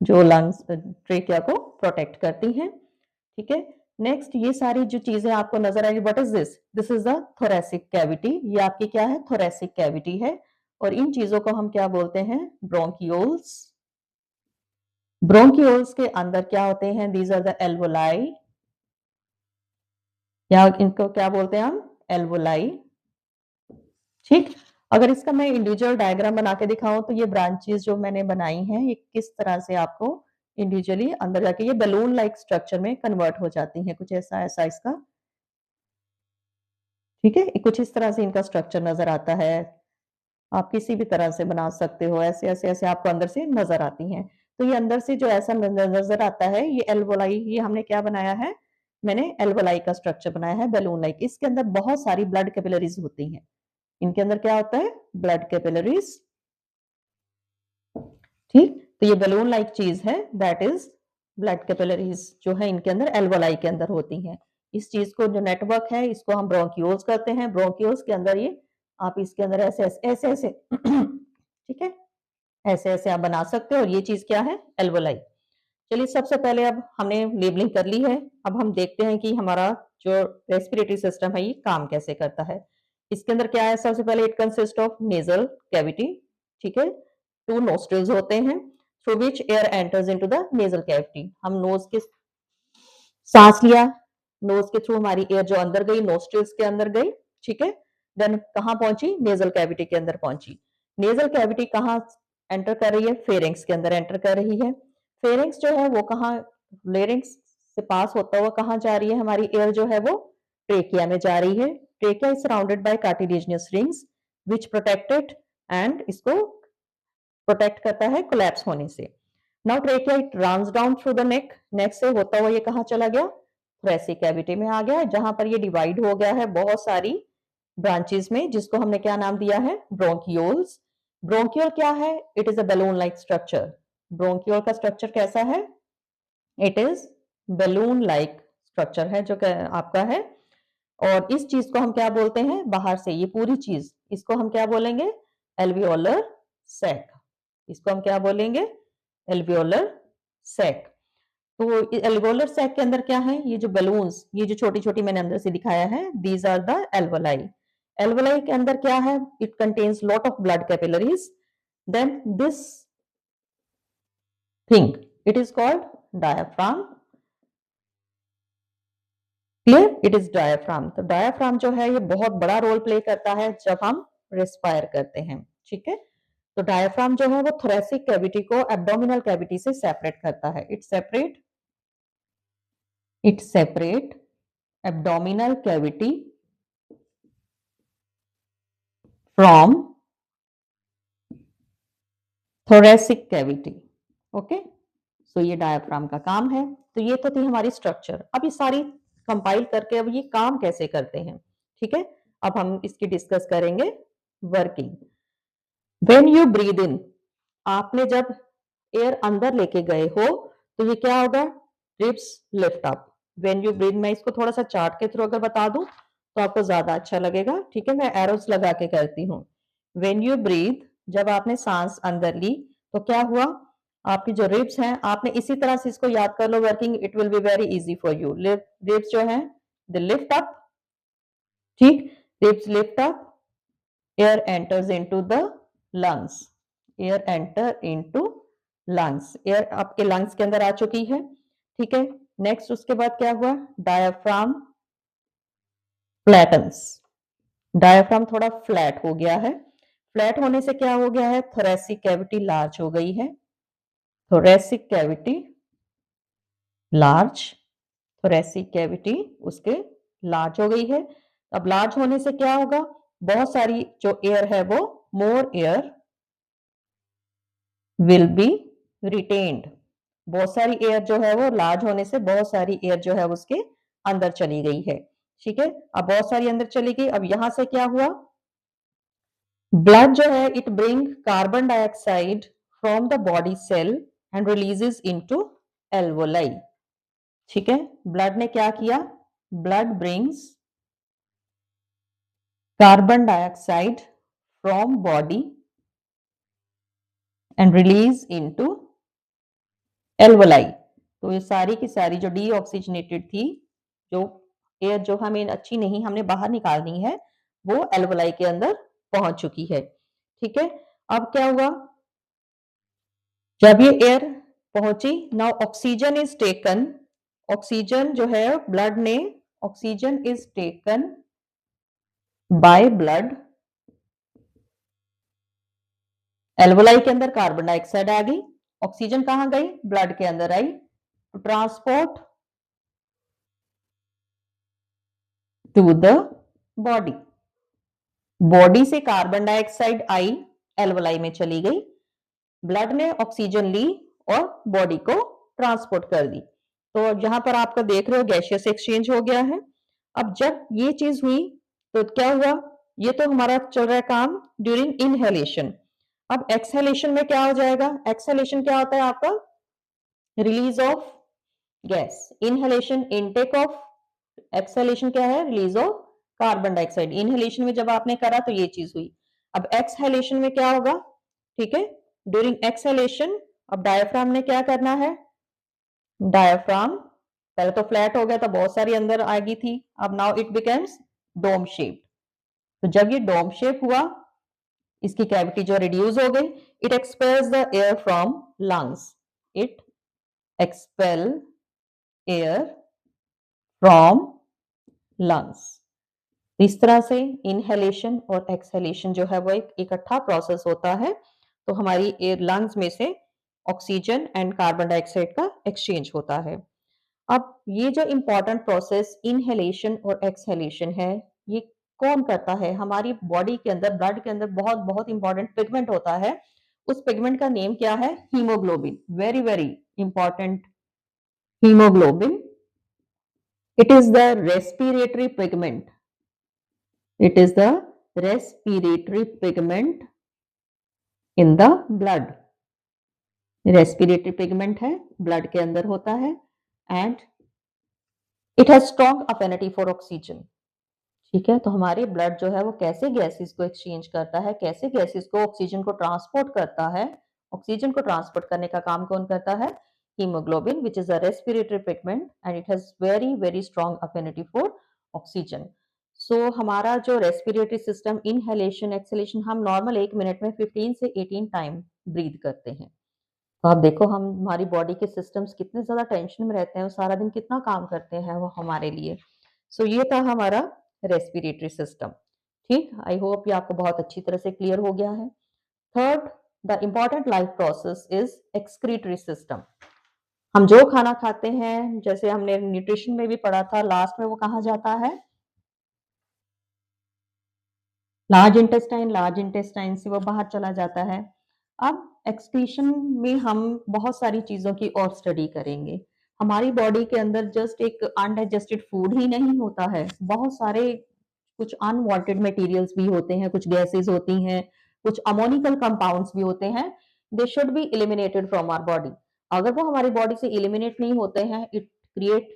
जो लंग्स ट्रेकिया को प्रोटेक्ट करती हैं। ठीक है, नेक्स्ट ये सारी जो चीजें आपको नजर आएगी, what is this, this is the thoracic cavity. ये आपकी क्या है, थोरेसिक कैविटी है। और इन चीजों को हम क्या बोलते हैं, ब्रोंकियोल्स। ब्रोंकियोल्स के अंदर क्या होते हैं, दीज आर द एल्वोलाई, या इनको क्या बोलते हैं हम, एल्वोलाई। ठीक, अगर इसका मैं इंडिविजुअल डायग्राम बना के दिखाऊं तो ये ब्रांचेस जो मैंने बनाई हैं ये किस तरह से आपको इंडिविजुअली अंदर जाके ये बलून लाइक स्ट्रक्चर में कन्वर्ट हो जाती हैं, कुछ ऐसा ऐसा इसका। ठीक है, कुछ इस तरह से इनका स्ट्रक्चर नजर आता है। आप किसी भी तरह से बना सकते हो, ऐसे ऐसे ऐसे आपको अंदर से नजर आती हैं। तो ये अंदर से जो ऐसा नजर आता है, ये एल्वोलाई, ये हमने क्या बनाया है, मैंने एल्वोलाई का स्ट्रक्चर बनाया है बलून लाइक। इसके अंदर बहुत सारी ब्लड कैपिलरीज होती हैं। इनके अंदर क्या होता है, ब्लड कैपिलरीज। ठीक, तो ये बलून लाइक चीज है, दैट इज ब्लड कैपिलरीज जो है इनके अंदर एल्वोलाई के अंदर होती हैं। इस चीज को जो नेटवर्क है इसको हम ब्रोंकियोल्स करते हैं। ब्रोंकियोल्स के अंदर ये आप इसके अंदर ऐसे ऐसे ऐसे ऐसे ठीक है, ऐसे ऐसे आप बना सकते हो, और ये चीज क्या है, एल्वोलाई। चलिए सबसे पहले अब हमने लेबलिंग कर ली है, अब हम देखते हैं कि हमारा जो रेस्पिरेटरी सिस्टम है ये काम कैसे करता है। इसके अंदर क्या है, सबसे पहले it consist of nasal cavity. ठीक है, टू नोस्ट्रिल्स होते हैं through which air enters into the nasal cavity. हम नोज के सांस लिया, नोज के थ्रू हमारी एयर जो अंदर गई, नोस्ट्रिल्स के अंदर गई। ठीक है, देन कहाँ पहुंची, नेजल कैविटी के अंदर पहुंची। नेजल कैविटी कहाँ एंटर कर रही है, फेरिंग्स के अंदर एंटर कर रही है। फेरिंग्स जो है वो कहाँ, लेरिंग्स से पास होता हुआ कहाँ जा रही है, हमारी एयर जो है वो ट्रेकिया में जा रही है। Trachea is surrounded by cartilaginous rings which protected, and इसको प्रोटेक्ट करता है कोलैप्स होने से। Now trachea it runs down through the neck, neck से होता हुआ ये कहाँ चला गया, थोरेसिक कैविटी में आ गया, जहां पर ये डिवाइड हो गया है बहुत सारी ब्रांचेस में, जिसको हमने क्या नाम दिया है, ब्रोंकियोल्स। ब्रोंकियोल क्या है, it is a balloon like structure. Bronchiole का स्ट्रक्चर कैसा है, it is balloon like structure है जो आपका है। और इस चीज को हम क्या बोलते हैं, बाहर से ये पूरी चीज, इसको हम क्या बोलेंगे, एल्वियोलर सैक। इसको हम क्या बोलेंगे, एल्वियोलर सैक। तो एल्वियोलर सैक के अंदर क्या है, ये जो बलून्स, ये जो छोटी छोटी मैंने अंदर से दिखाया है, these are the alveoli. Alveoli के अंदर क्या है, it contains lot of blood capillaries, then this thing it is called diaphragm. Clear, it is diaphragm. तो डायाफ्राम जो है ये बहुत बड़ा रोल प्ले करता है जब हम रेस्पायर करते हैं, ठीक है। तो डायाफ्राम जो है वो थोरेसिक कैविटी को एब्डोमिनल कैविटी से सेपरेट करता है। It separate abdominal cavity from thoracic cavity. Okay, so ये डायाफ्राम का काम है। तो ये तो थी हमारी स्ट्रक्चर। अब ये सारी कंपाइल करके अब ये काम कैसे करते हैं, ठीक है। अब हम इसकी डिस्कस करेंगे working. When you breathe in, आपने जब एयर अंदर लेके गए हो तो ये क्या होगा, ribs lift up. When you breathe, मैं इसको थोड़ा सा चार्ट के थ्रू अगर बता दूं तो आपको ज्यादा अच्छा लगेगा, ठीक है। मैं एरोस लगा के करती हूँ। व्हेन यू ब्रीद, जब आपने सांस अंदर ली तो क्या हुआ, आपकी जो रिब्स हैं, आपने इसी तरह से इसको याद कर लो working, it will be very easy for you. Ribs जो है दे लिफ्ट अप, ठीक, ribs lift up, air enters into the lungs, air enter into lungs, air आपके लंग्स के अंदर आ चुकी है, ठीक है। नेक्स्ट उसके बाद क्या हुआ, डायाफ्राम फ्लैटन्स, डायाफ्राम थोड़ा फ्लैट हो गया है। फ्लैट होने से क्या हो गया है, थोरेसिक कैविटी लार्ज हो गई है, thoracic cavity large, thoracic cavity उसके लार्ज हो गई है। अब लार्ज होने से क्या होगा, बहुत सारी जो एयर है वो मोर एयर विल बी रिटेन्ड, बहुत सारी एयर जो है वो लार्ज होने से बहुत सारी एयर जो है उसके अंदर चली गई है, ठीक है। अब बहुत सारी अंदर चली गई, अब यहां से क्या हुआ, ब्लड जो है it bring carbon dioxide from the body cell and releases into alveoli, ठीक है। ब्लड ने क्या किया, blood brings carbon dioxide from body and release into alveoli. तो ये सारी की सारी जो डीऑक्सीजनेटेड थी, जो एयर जो हमें अच्छी नहीं हमने बाहर निकालनी है, वो एल्वोलाई के अंदर पहुंच चुकी है, ठीक है। अब क्या हुआ, जब ये एयर पहुंची, now oxygen is taken, oxygen जो है ब्लड ने, oxygen is taken by blood, alveoli के अंदर कार्बन डाइऑक्साइड आ गई, ऑक्सीजन कहां गई, ब्लड के अंदर आई, to transport to the body, body से कार्बन डाइऑक्साइड आई, एल्वोलाई में चली गई, ब्लड ने ऑक्सीजन ली और बॉडी को ट्रांसपोर्ट कर दी। तो यहां पर आपका देख रहे हो गैसियस एक्सचेंज हो गया है। अब जब ये चीज हुई तो क्या हुआ, ये तो हमारा चल रहा है काम ड्यूरिंग इनहेलेशन। अब एक्सहेलेशन में क्या हो जाएगा, एक्सहेलेशन क्या होता है आपका, release of gas, inhalation intake of, exhalation क्या है, release of carbon dioxide. Inhalation में जब आपने करा तो ये चीज हुई। अब एक्सहेलेशन में क्या होगा, ठीक है, ड्यूरिंग एक्सहेलेशन अब डायफ्राम ने क्या करना है, डायफ्राम पहले तो फ्लैट हो गया था, बहुत सारी अंदर आ गई थी, अब now it becomes dome shape. तो जब ये डोम शेप हुआ, इसकी कैविटी जो रिड्यूस हो गई, it expels the air from lungs, it expel air from lungs. इस तरह से इनहेलेशन और एक्सहेलेशन जो है वो एक इकट्ठा प्रोसेस होता है। तो हमारी एयर लंग्स में से ऑक्सीजन एंड कार्बन डाइऑक्साइड का एक्सचेंज होता है। अब ये जो इंपॉर्टेंट प्रोसेस इनहेलेशन और एक्सहेलेशन है, ये कौन करता है, हमारी बॉडी के अंदर, ब्लड के अंदर बहुत बहुत इंपॉर्टेंट पिगमेंट होता है, उस पिगमेंट का नेम क्या है, haemoglobin, very very important, haemoglobin, it is the respiratory pigment, it is the respiratory pigment in the blood, respiratory pigment है, blood के अंदर होता है, and it has strong affinity for oxygen, ठीक है? तो हमारे ब्लड जो है वो कैसे गैसेज़ को एक्सचेंज करता है, कैसे गैसेज़ को ऑक्सीजन को ट्रांसपोर्ट करता है। ऑक्सीजन को ट्रांसपोर्ट करने का काम कौन करता है? Haemoglobin which is a respiratory pigment and it has very, very strong affinity for oxygen. So हमारा जो रेस्पिरेटरी सिस्टम इनहेलेशन, एक्सहेलेशन हम नॉर्मल 1 मिनट में 15 से 18 टाइम ब्रीथ करते हैं। तो आप देखो हम हमारी बॉडी के सिस्टम्स कितने ज़्यादा टेंशन में रहते हैं और सारा दिन कितना काम करते हैं वो हमारे लिए। सो ये था हमारा रेस्पिरेटरी सिस्टम। ठीक? आई होप ये आपको बहुत अच्छी तरह से क्लियर हो गया है। Third, the important life process is excretory system. हम जो खाना खाते हैं, जैसे हमने न्यूट्रिशन में भी पढ़ा था, लास्ट में वो कहाँ जाता है? लार्ज इंटेस्टाइन से वो बाहर चला जाता है। अब एक्सक्रीशन में हम बहुत सारी चीज़ों की और स्टडी करेंगे। हमारी बॉडी के अंदर जस्ट एक अनडाइजेस्टेड फूड ही नहीं होता है, बहुत सारे कुछ अनवांटेड मटेरियल्स भी होते हैं, कुछ गैसेस होती हैं, कुछ अमोनिकल कंपाउंड्स भी होते हैं। They should be eliminated from our body. अगर वो हमारी बॉडी से एलिमिनेट नहीं होते हैं, it create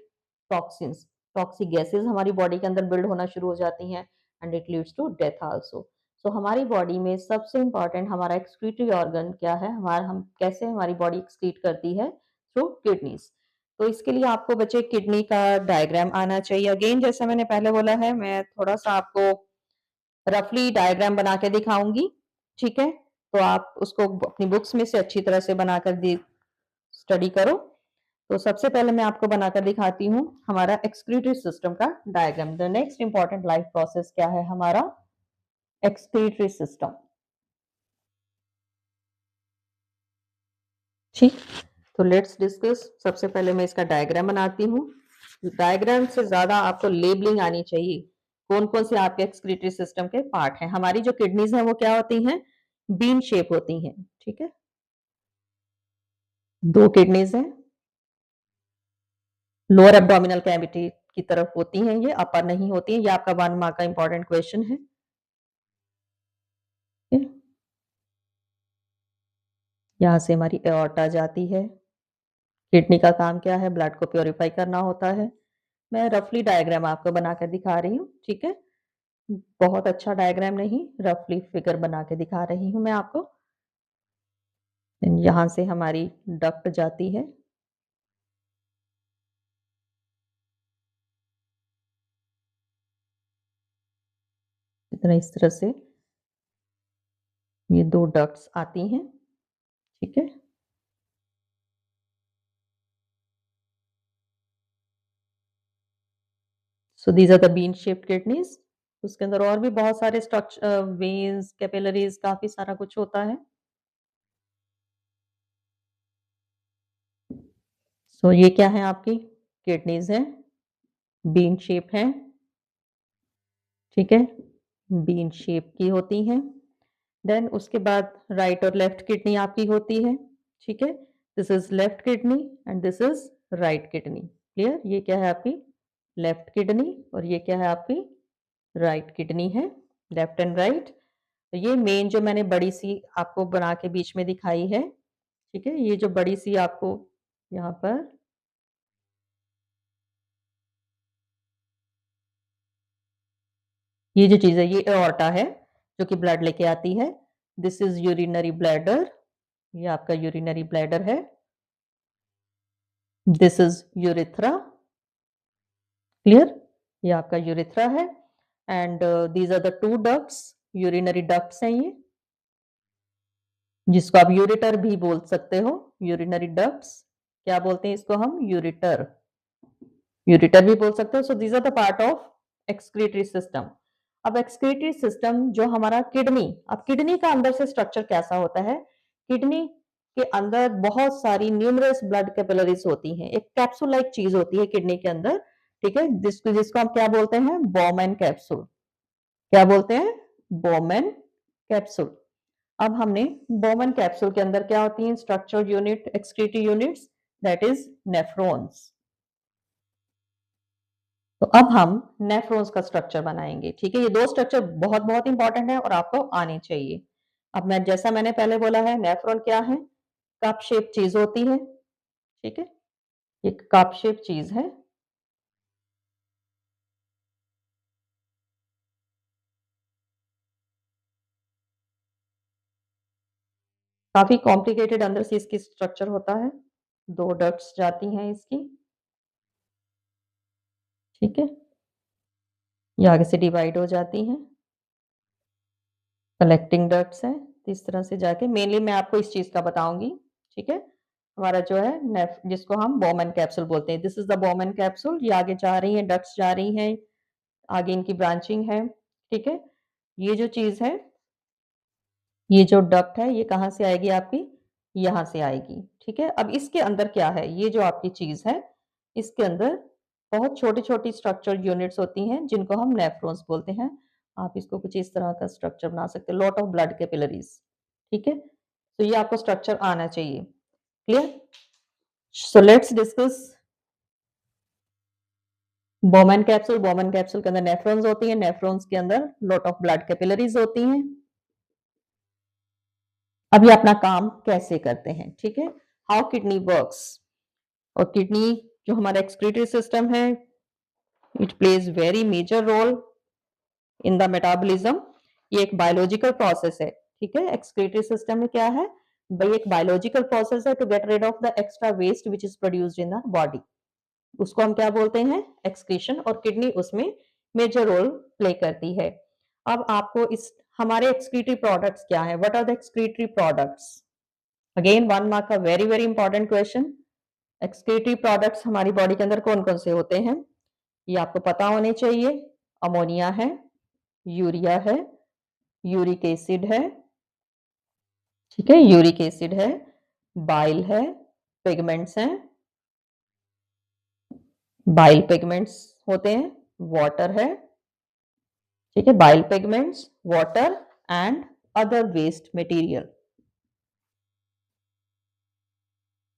toxins, toxic gases हमारी बॉडी के अंदर बिल्ड होना शुरू हो जाती हैं and it leads to death also. So हमारी बॉडी में सबसे इम्पोर्टेंट हमारा एक्सक्रीटरी ऑर्गन क्या है? हमारा हम कैसे हमारी बॉडी एक्सक्रीट करती है? Through kidneys. तो इसके लिए आपको बच्चे किडनी का डायग्राम आना चाहिए। अगेन जैसा मैंने पहले बोला है, मैं थोड़ा-सा आपको रफली डायग्राम बना के दिखाऊँगी, ठीक है? तो आप उसको अपनी बुक्स में से अच्छी तरह से बनाकर स्टडी करो। तो सबसे पहले मैं आपको बनाकर दिखाती हूँ हमारा एक्सक्रीटरी सिस्टम का diagram. The next important life process क्या है हमारा? Excretory system. ठीक, तो लेट्स डिस्कस। सबसे पहले मैं इसका डायग्राम बनाती हूँ। डायग्राम से ज़्यादा आपको लेबलिंग आनी चाहिए। कौन-कौन से आपके एक्सक्रीटरी सिस्टम के पार्ट हैं। हमारी जो किडनीज़ हैं वो क्या होती हैं? बीन शेप होती हैं, ठीक है? 2 किडनीज़ हैं, लोअर एब्डोमिनल कैविटी की तरफ होती हैं ये, अपर नहीं होती हैं। ये आपका 1 मार्क का इम्पोर्टेंट क्वेश्चन है। ठीक है? यहाँ से हमारी एओर्टा जाती है। किडनी का काम क्या है? ब्लड को प्यूरिफाई करना होता है। मैं रफली डायग्राम आपको बनाकर दिखा रही हूँ, ठीक है? बहुत अच्छा डायग्राम नहीं, रफली फिगर बना के दिखा रही हूँ मैं आपको। यहाँ से हमारी डक्ट जाती है। इतना इस तरह से ये 2 डक्ट्स आती हैं, ठीक है? So these are the bean shaped kidneys. उसके अंदर और भी बहुत सारे वेन्स, कैपिलरीज़ काफ़ी सारा कुछ होता है। सो ये क्या है आपकी? किडनीज़ हैं, बीन शेप हैं, ठीक है? बीन शेप की होती हैं। देन उसके बाद राइट और लेफ्ट किडनी आपकी होती है, ठीक है? This is left kidney and this is right kidney. Clear? ये क्या है आपकी? लेफ्ट किडनी और ये क्या है आपकी? राइट किडनी है, लेफ्ट एंड राइट। ये मेन जो मैंने बड़ी-सी आपको बना के बीच में दिखाई है, ठीक है? ये जो बड़ी-सी आपको यहाँ पर ये जो चीज़ है ये एओर्टा है, जो कि ब्लड लेके आती है। दिस इज़ यूरिनरी ब्लैडर, ये आपका यूरिनरी ब्लैडर है। This is urethra, clear? ये आपका यूरेथ्रा है and these are the 2 ducts, urinary ducts हैं ये, जिसको आप यूरेटर भी बोल सकते हो। यूरिनरी डक्ट्स, क्या बोलते हैं इसको हम? यूरेटर। यूरेटर भी बोल सकते हो। So these are the part of excretory system. अब एक्सक्रीटरी सिस्टम जो हमारा किडनी, अब किडनी का अंदर से स्ट्रक्चर कैसा होता है? किडनी के अंदर बहुत सारी न्यूमरस ब्लड कैपिलरीज़ होती हैं। एक कैप्सूल लाइक चीज़ होती है किडनी के अंदर, ठीक है? जिसको जिसको हम क्या बोलते हैं? Bowman capsule. क्या बोलते हैं? Bowman capsule. अब हमने बोमेन कैप्सूल के अंदर क्या होती हैं? Structured unit, excretory units, that is nephrons. तो अब हम नेफ्रॉन्स का स्ट्रक्चर बनाएँगे, ठीक है? ये 2 स्ट्रक्चर बहुत-बहुत इंपॉर्टेंट है और आपको आने चाहिए। अब मैं जैसा मैंने पहले बोला है, नेफ्रॉन क्या है? कप शेप चीज़ होती है, ठीक है? एक कप शेप चीज़ है। काफी कॉम्प्लिकेटेड अंदर से इसकी स्ट्रक्चर होता है। 2 डक्ट्स जाती हैं इसकी, ठीक है? ये आगे से डिवाइड हो जाती हैं। कलेक्टिंग डक्ट्स हैं, तो इस तरह से जाके मेनली मैं आपको इस चीज़ का बताऊँगी, ठीक है? हमारा जो है नेफ जिसको हम बोमेन कैप्सूल बोलते हैं, this is the Bowman capsule. ये आगे जा रही हैं, डक्ट्स जा रही हैं, आगे इनकी ब्रांचिंग है, ठीक है? ये जो चीज़ है, ये जो डक्ट है, ये कहाँ से आएगी आपकी? यहाँ से आएगी, ठीक है? अब इसके अंदर क्या है? ये जो आपकी चीज़ है, इसके अंदर बहुत छोटी-छोटी स्ट्रक्चर यूनिट्स होती हैं, जिनको हम नेफ्रॉन्स बोलते हैं। आप इसको कुछ इस तरह का स्ट्रक्चर बना सकते हो, लॉट ऑफ ब्लड कैपिलरीज़, ठीक है? तो ये आपको स्ट्रक्चर आना चाहिए, clear? So let's discuss Bowman capsule के अंदर नेफ्रॉन्स होती हैं, नेफ्रॉन्स के अंदर लॉट ऑफ ब्लड कैपिलरीज़ होती हैं। अब ये अपना काम कैसे करते हैं, ठीक है? How kidney works. और किडनी जो हमारा एक्सक्रीटरी सिस्टम है, it plays very major role in the metabolism. ये एक बायोलॉजिकल प्रोसेस है, ठीक है? एक्सक्रीटरी सिस्टम में क्या है भाई, एक बायोलॉजिकल प्रोसेस है to get rid of the extra waste which is produced in the body. उसको हम क्या बोलते हैं? एक्सक्रीशन। और किडनी उसमें मेजर रोल प्ले करती है। अब आपको इस हमारे एक्सक्रीटरी प्रोडक्ट्स क्या है? What are the excretory products? Again 1 mark का very very important question. Excretory products हमारी बॉडी के अंदर कौन कौन से होते हैं, ये आपको पता होने चाहिए। अमोनिया है, यूरिया है, यूरिक एसिड है, ठीक है? यूरिक एसिड है, बाइल है, पिगमेंट्स हैं, बाइल पिगमेंट्स होते हैं, वाटर है, ठीक है? Bile pigments, water and other waste material.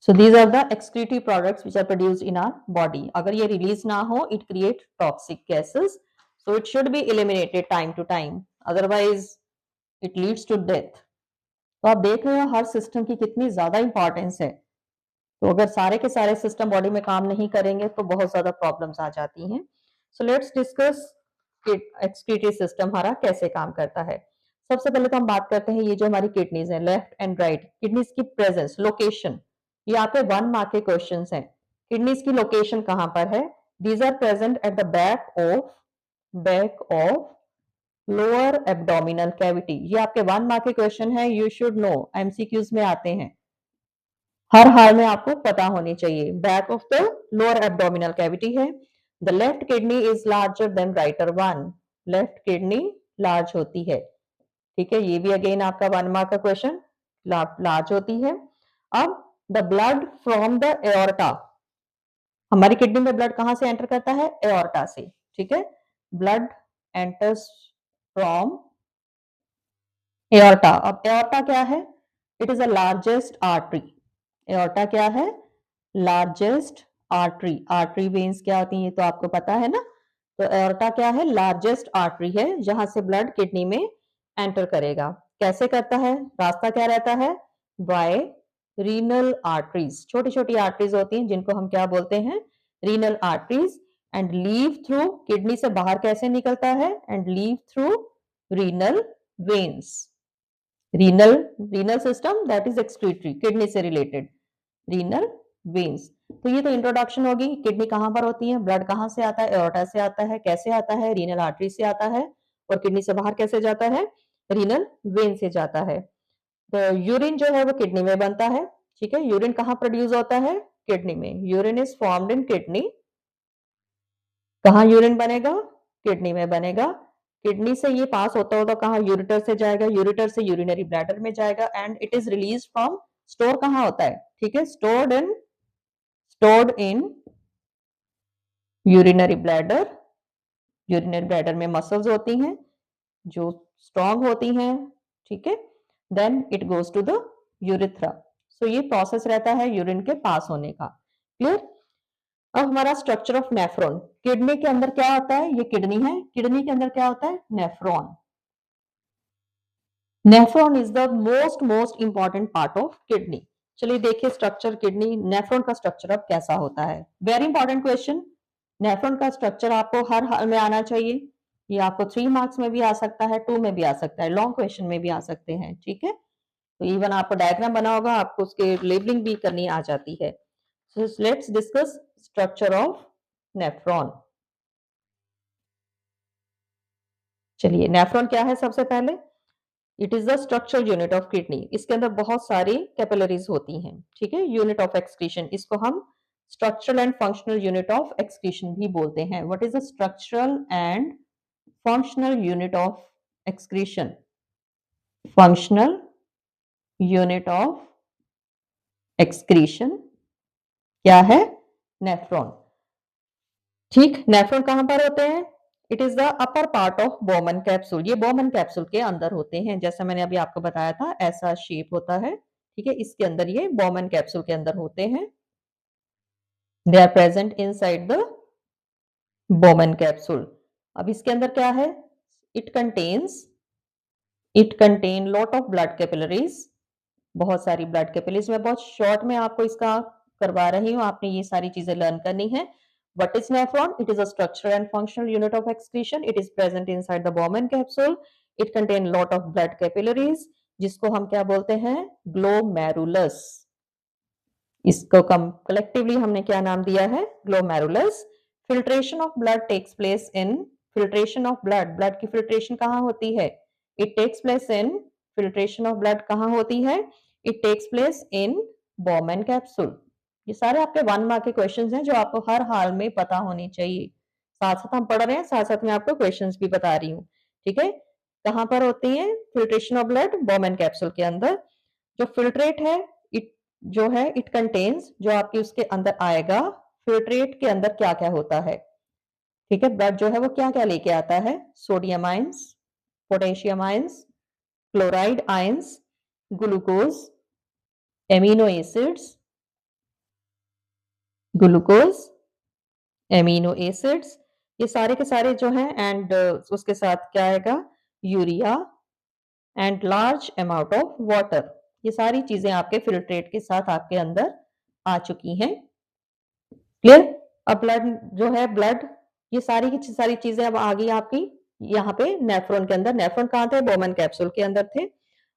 So these are the excretory products which are produced in our body. अगर ये रिलीज ना हो, it create toxic gases, so it should be eliminated time to time, otherwise it leads to death. तो आप देख रहे हो हर system की कितनी ज्यादा इंपॉर्टेंस है। तो अगर सारे के सारे सिस्टम बॉडी में काम नहीं करेंगे तो बहुत ज्यादा प्रॉब्लम्स आ जाती हैं। So let's discuss excretory system हमारा कैसे काम करता है। सबसे पहले तो हम बात करते हैं ये जो हमारी किडनीज है, लेफ्ट एंड राइट किडनीज की प्रेजेंस, लोकेशन। यहाँ पे 1 मार्क के क्वेश्चन हैं। किडनीज की लोकेशन कहाँ पर है? These are present at the back of lower abdominal cavity. ये आपके 1 मार्क के क्वेश्चन है, यू शुड नो, एमसीक्यूज में आते हैं, हर हाल में आपको पता होनी चाहिए। Back of the lower abdominal cavity है। The left kidney is larger than righter one. Left kidney large होती है, ठीक है? ये भी अगेन आपका 1 मार्क का क्वेश्चन, लार्ज होती है। अब the blood from the aorta, हमारी किडनी में ब्लड कहां से एंटर करता है? एओर्टा से, ठीक है? Blood enters from aorta. अब एओर्टा क्या है? It is the largest artery. Aorta क्या है? Largest artery. आर्टरी वेन्स क्या होती है ये तो आपको पता है ना। तो एओर्टा क्या है? लार्जेस्ट आर्टरी है जहां से ब्लड किडनी में एंटर करेगा। कैसे करता है? रास्ता क्या रहता है? Bye renal arteries. छोटी छोटी आर्टरीज होती हैं जिनको हम क्या बोलते हैं? Renal arteries. And leave through, kidney से बाहर कैसे निकलता है? And leave through renal veins. Renal renal system that is excretory, kidney से रिलेटेड रीनल वेन्स। तो ये तो इंट्रोडक्शन होगी, किडनी कहां पर होती है, ब्लड कहां से आता है? एओर्टा से आता है। कैसे आता है? रीनल आर्टरी से आता है। और किडनी से बाहर कैसे जाता है? रीनल वेन से जाता है। तो यूरिन जो है वो किडनी में बनता है, ठीक है? यूरिन कहाँ प्रोड्यूस होता है? किडनी में। Urine is formed in kidney. कहाँ यूरिन बनेगा? किडनी में बनेगा। किडनी से ये पास होता होता कहाँ? यूरेटर से जाएगा। यूरेटर से यूरिनरी ब्लैडर में जाएगा and it is release from, store कहाँ होता है? ठीक है, stored in urinary bladder. Urinary bladder में मसल्स होती हैं जो स्ट्रांग होती हैं, ठीक है? Then it goes to the urethra. So ये प्रोसेस रहता है यूरिन के पास होने का। क्लियर? अब हमारा स्ट्रक्चर ऑफ नेफ्रॉन, किडनी के अंदर क्या होता है? ये किडनी है, किडनी के अंदर क्या होता है? Nephron. Nephron is the most important part of kidney. चलिए देखिए स्ट्रक्चर किडनी नेफ्रॉन का स्ट्रक्चर अब कैसा होता है। Very important question. नेफ्रॉन का स्ट्रक्चर आपको हर हाल में आना चाहिए। ये आपको 3 मार्क्स में भी आ सकता है, 2 में भी आ सकता है, लॉन्ग क्वेश्चन में भी आ सकते हैं, ठीक है? तो इवन आपको डायग्राम बना होगा, आपको उसके लेबलिंग भी करनी आ जाती है। So let's discuss structure of nephron. चलिए, नेफ्रॉन क्या है सबसे पहले? It is the structural unit of kidney. इसके अंदर बहुत सारी कैपिलरीज होती हैं, ठीक है। यूनिट ऑफ एक्सक्रीशन, इसको हम structural and functional unit of excretion भी बोलते हैं। What is the structural and functional unit of excretion? Functional unit of excretion क्या है? नेफ्रॉन। ठीक, नेफ्रॉन कहां पर होते हैं? It is the upper part of Bowman capsule. ये बोमन कैप्सूल के अंदर होते हैं, जैसा मैंने अभी आपको बताया था, ऐसा शेप होता है, ठीक है। इसके अंदर ये बोमन कैप्सूल के अंदर होते हैं। They are present inside the Bowman capsule. अब इसके अंदर क्या है? It contains it contain lot of blood capillaries. बहुत सारी ब्लड कैपिलरीज। मैं बहुत शॉर्ट में आपको इसका करवा रही हूँ, आपने ये सारी चीजें लर्न करनी है। What is nephron? It is a structural and functional unit of excretion. It is present inside the Bowman capsule. It contains lot of blood capillaries, जिसको हम क्या बोलते हैं? Glomerulus. इसको कम कलेक्टिवली हमने क्या नाम दिया है? Glomerulus. Filtration of blood takes place in filtration of blood. Blood की filtration कहाँ होती है? It takes place in filtration of blood कहाँ होती है? It takes place in Bowman capsule. ये सारे आपके 1 मार्क के क्वेश्चंस हैं जो आपको हर हाल में पता होने चाहिए। साथ-साथ हम पढ़ रहे हैं, साथ-साथ मैं आपको क्वेश्चंस भी बता रही हूँ, ठीक है? कहाँ पर होती है filtration of blood? Bowman capsule के अंदर। जो फिल्ट्रेट है, इट जो है इट कंटेन्स, जो आपकी उसके अंदर आएगा, फिल्ट्रेट के अंदर क्या-क्या होता है, ठीक है? ब्लड जो है वो क्या-क्या लेके आता है? Sodium ions, potassium ions, chloride ions, glucose, amino acids, glucose, amino acids, ये सारे के सारे जो हैं, एंड उसके साथ क्या आएगा? Urea and large amount of water. ये सारी चीजें आपके फिल्ट्रेट के साथ आपके अंदर आ चुकी हैं। क्लियर? अब ब्लड जो है, ब्लड, ये सारी की सारी चीजें अब आ गई आपकी यहाँ पे नेफ्रॉन के अंदर। नेफ्रॉन कहाँ थे? बोमन कैप्सूल के अंदर थे।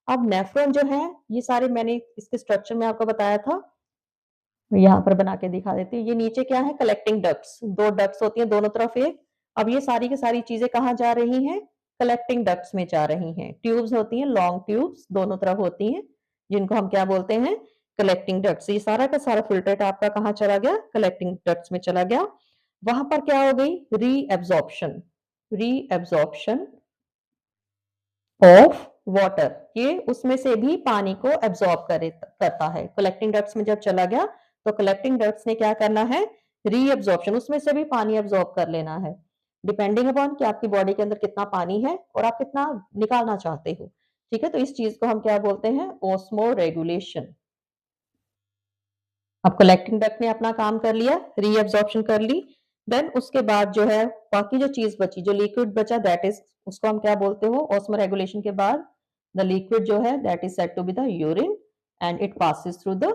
अब नेफ्रॉन जो है, ये सारे मैंने इसके स्ट्रक्चर में आपको बताया था, यहाँ पर बना के दिखा देती हूँ। ये नीचे क्या है? Collecting ducts. 2 डक्ट्स होती हैं दोनों तरफ एक। अब ये सारी की सारी चीजें कहाँ जा रही हैं? कलेक्टिंग डक्ट्स में जा रही हैं। ट्यूब्स होती हैं, लॉन्ग ट्यूब्स दोनों तरफ होती हैं, जिनको हम क्या बोलते हैं? Collecting ducts. ये सारा का सारा फिल्ट्रेट आपका कहाँ चला गया? कलेक्टिंग डक्ट्स में चला गया। वहां पर क्या हो गई? रीएब्जॉर्प्शन। Reabsorption of water. ये उसमें से भी पानी को एब्जॉर्ब करता है। कलेक्टिंग डक्ट्स में जब चला गया, तो कलेक्टिंग डक्ट्स ने क्या करना है? रीएब्जॉर्प्शन, उसमें से भी पानी एब्जॉर्ब कर लेना है, डिपेंडिंग अपॉन कि आपकी बॉडी के अंदर कितना पानी है और आप कितना निकालना चाहते हो, ठीक है। तो इस चीज को हम क्या बोलते हैं? Osmo regulation. अब कलेक्टिंग डक्ट ने अपना काम कर लिया, रीएब्जॉर्प्शन कर ली। देन उसके बाद जो है, बाकी जो चीज बची, जो लिक्विड बचा, दैट इज, उसको हम क्या बोलते हो? ऑस्मो रेगुलेशन के बाद द लिक्विड जो है, that is said to be the urine, and it passes through the,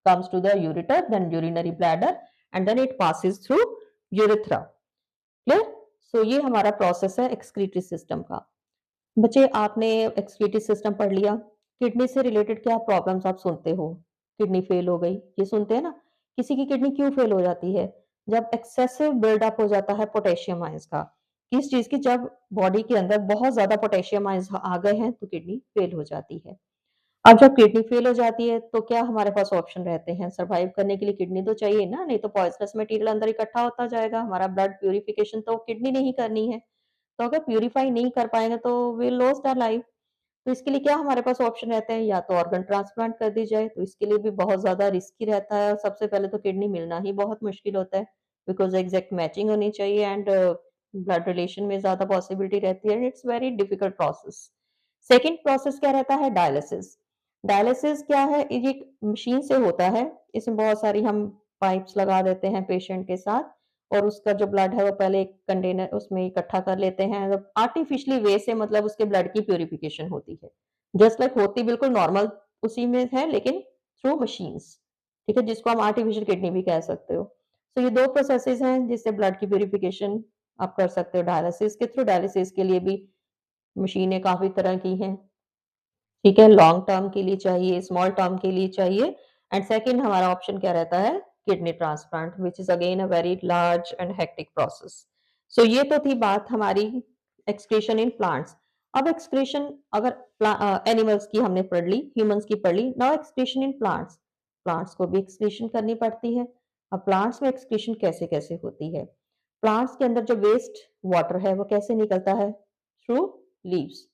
comes to the ureter, then urinary bladder, and then it passes through urethra. Clear? So ये हमारा process है excretory system का। बच्चे, आपने excretory system पढ़ लिया। Kidney से related क्या प्रॉब्लम्स आप सुनते हो? किडनी फेल हो गई, ये सुनते हैं ना। किसी की किडनी क्यों फेल हो जाती है? जब एक्सेसिव बिल्डअप हो जाता है पोटेशियम आयंस का। किस चीज की? जब बॉडी के अंदर बहुत ज्यादा पोटेशियम आयंस आ गए हैं, तो किडनी फेल हो जाती है। अब जब किडनी फेल हो जाती है, तो क्या हमारे पास ऑप्शन रहते हैं? सर्वाइव करने के लिए किडनी तो चाहिए ना, नहीं तो पॉइजनस मटेरियल अंदर इकट्ठा होता जाएगा। हमारा ब्लड प्यूरिफिकेशन तो किडनी ने ही करनी है। तो अगर प्यूरिफाई नहीं कर पाएंगे, तो वी लॉस्ट आवर लाइफ। तो इसके लिए क्या हमारे पास ऑप्शन रहते हैं? या तो ऑर्गन ट्रांसप्लांट कर दी जाए, तो इसके लिए भी बहुत ज्यादा रिस्की रहता है, और सबसे पहले तो किडनी मिलना ही बहुत मुश्किल होता है, बिकॉज एग्जैक्ट मैचिंग होनी चाहिए, एंड ब्लड रिलेशन में ज्यादा पॉसिबिलिटी रहती है, it's very difficult process. Second process क्या रहता है? डायलिसिस। डायलिसिस क्या है? ये एक मशीन से होता है। इसमें बहुत सारी हम पाइप्स लगा देते हैं पेशेंट के साथ, और उसका जो ब्लड है वो पहले एक कंटेनर उसमें इकट्ठा कर लेते हैं। आर्टिफिशियली वे से, मतलब उसके ब्लड की प्यूरिफिकेशन होती है, जस्ट लाइक होती बिल्कुल नॉर्मल उसी में है, लेकिन थ्रू मशीन्स, ठीक है, जिसको हम आर्टिफिशियल किडनी भी कह सकते हो। तो ये 2 प्रोसेसेस हैं जिससे ब्लड की प्यूरिफिकेशन आप कर सकते हो डायलिसिस के थ्रू। डायलिसिस के लिए भी मशीनें काफी तरह की हैं, ठीक है, लॉन्ग टर्म के लिए चाहिए, स्मॉल टर्म के लिए चाहिए। एंड सेकंड हमारा ऑप्शन क्या रहता है, kidney transplant, which is again a very large and hectic process. So ये तो थी बात हमारी एक्सक्रीशन इन प्लांट्स। अब एक्सक्रीशन अगर एनिमल्स की हमने पढ़ ली, ह्यूमंस की पढ़ ली, now excretion in plants. Plants को भी एक्सक्रीशन करनी पड़ती है। अब प्लांट्स में एक्सक्रीशन कैसे कैसे होती है? प्लांट्स के अंदर जो वेस्ट वाटर है वो कैसे निकलता है? Through leaves.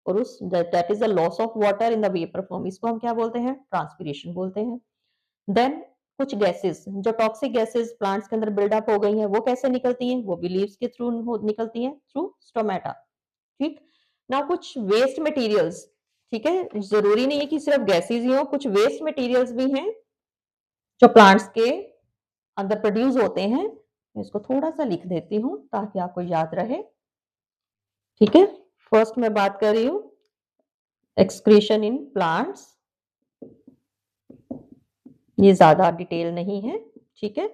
और उस that is the loss of water in the vapour form, इसको हम क्या बोलते हैं? ट्रांसपीरेशन बोलते हैं। देन कुछ गैसेस, जो टॉक्सिक गैसेस प्लांट्स के अंदर बिल्डअप हो गई हैं, वो कैसे निकलती हैं? वो भी लीव्स के थ्रू निकलती हैं, थ्रू स्टोमेटा। ठीक। ना कुछ वेस्ट मटेरियल्स, ठीक है, जरूरी नहीं है कि सिर्फ गैसेस ही हो, कुछ वेस्ट मटेरियल्स भी हैं जो प्लांट्स के अंदर प्रोड्यूस होते हैं। मैं इसको थोड़ा सा लिख देती हूँ ताकि आपको याद रहे। ठीक है, फर्स्ट मैं बात कर रही हूँ एक्सक्रीशन इन प्लांट्स। ये ज्यादा डिटेल नहीं है, ठीक है।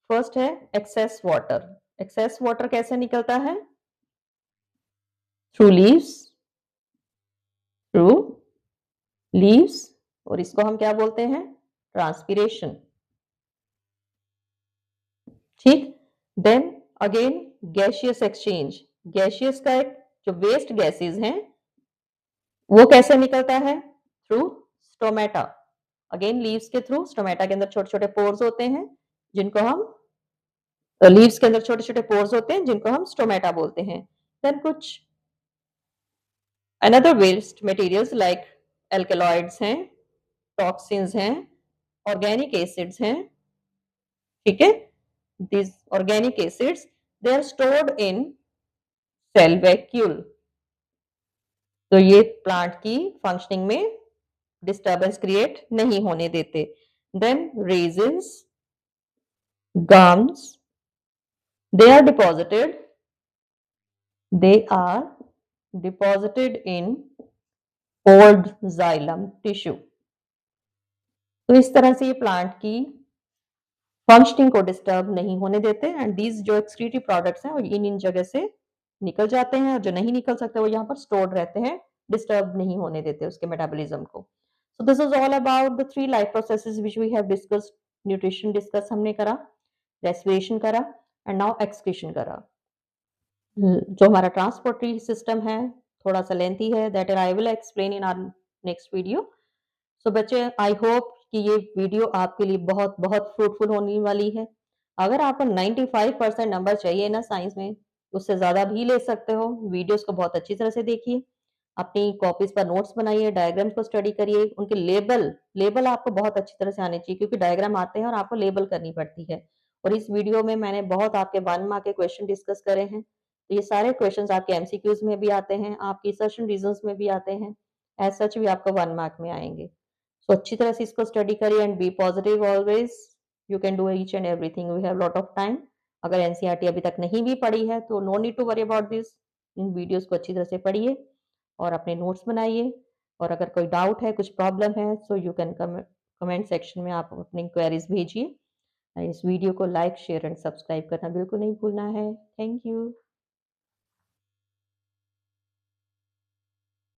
फर्स्ट है एक्सेस वाटर। एक्सेस वाटर कैसे निकलता है? Through leaves, through leaves. और इसको हम क्या बोलते हैं? ट्रांसपीरेशन। ठीक। Then again gaseous exchange. Gaseous का एक जो वेस्ट गैसेस हैं वो कैसे निकलता है? Through stomata. अगेन लीव्स के थ्रू, स्टोमेटा के अंदर छोटे छोटे पोर्स होते हैं जिनको हम लीव्स के अंदर छोटे छोटे पोर्स होते हैं जिनको हम स्टोमेटा बोलते हैं। देन कुछ another waste materials like alkaloids हैं, टॉक्सिन्स हैं, ऑर्गेनिक एसिड्स हैं, ठीक है। This organic acids they are stored in cell vacuole. तो ये प्लांट की फंक्शनिंग में डिस्टर्बेंस क्रिएट नहीं होने देते। Then resins, gums, they are deposited they are deposited in old xylem tissue। तो इस तरह से ये प्लांट की फंक्शनिंग को डिस्टर्ब नहीं होने देते। एंड दीज जो एक्सक्रीटिव प्रोडक्ट्स हैं वो इन जगह से निकल जाते हैं, और जो नहीं निकल सकते वो यहाँ पर स्टोर्ड रहते हैं, डिस्टर्ब नहीं होने देते उसके मेटाबॉलिज्म को। So this is all about the 3 life processes which we have discussed. Nutrition discuss हमने करा, रेस्पिरेशन करा, एंड नाउ एक्सक्रीशन करा। जो हमारा ट्रांसपोर्टरी सिस्टम है थोड़ा सा लेंथी है, that I will explain in our next video. So बच्चे, आई होप कि ये वीडियो आपके लिए बहुत बहुत फ्रूटफुल होने वाली है। अगर आपको 95% नंबर चाहिए ना साइंस में, उससे ज़्यादा भी ले सकते हो। वीडियोस को बहुत अच्छी तरह से देखिए, अपनी कॉपीज पर नोट्स बनाइए, डायग्राम्स को स्टडी करिए, उनके लेबल लेबल आपको बहुत अच्छी तरह से आने चाहिए, क्योंकि डायग्राम आते हैं और आपको लेबल करनी पड़ती है। और इस वीडियो में मैंने बहुत आपके 1 मार्क के क्वेश्चन डिस्कस करे हैं। तो ये सारे क्वेश्चंस आपके एमसीक्यूज में भी आते हैं, आपकी सर्च एंड रीजंस में भी आते हैं, एज सच भी आपको 1 मार्क में आएंगे। सो अच्छी तरह से इसको स्टडी करिए and be positive always. You can do each and everything, we have lot of time. अगर एनसीईआरटी अभी तक नहीं भी पढ़ी है तो no need to worry about this. इन वीडियोस को अच्छी तरह से पढ़िए और अपने नोट्स बनाइए। और अगर कोई डाउट है, कुछ प्रॉब्लम है, so you can comment section में आप अपनी क्वेरीज भेजिए। इस वीडियो को लाइक, शेयर एंड सब्सक्राइब करना बिल्कुल नहीं भूलना है। Thank you.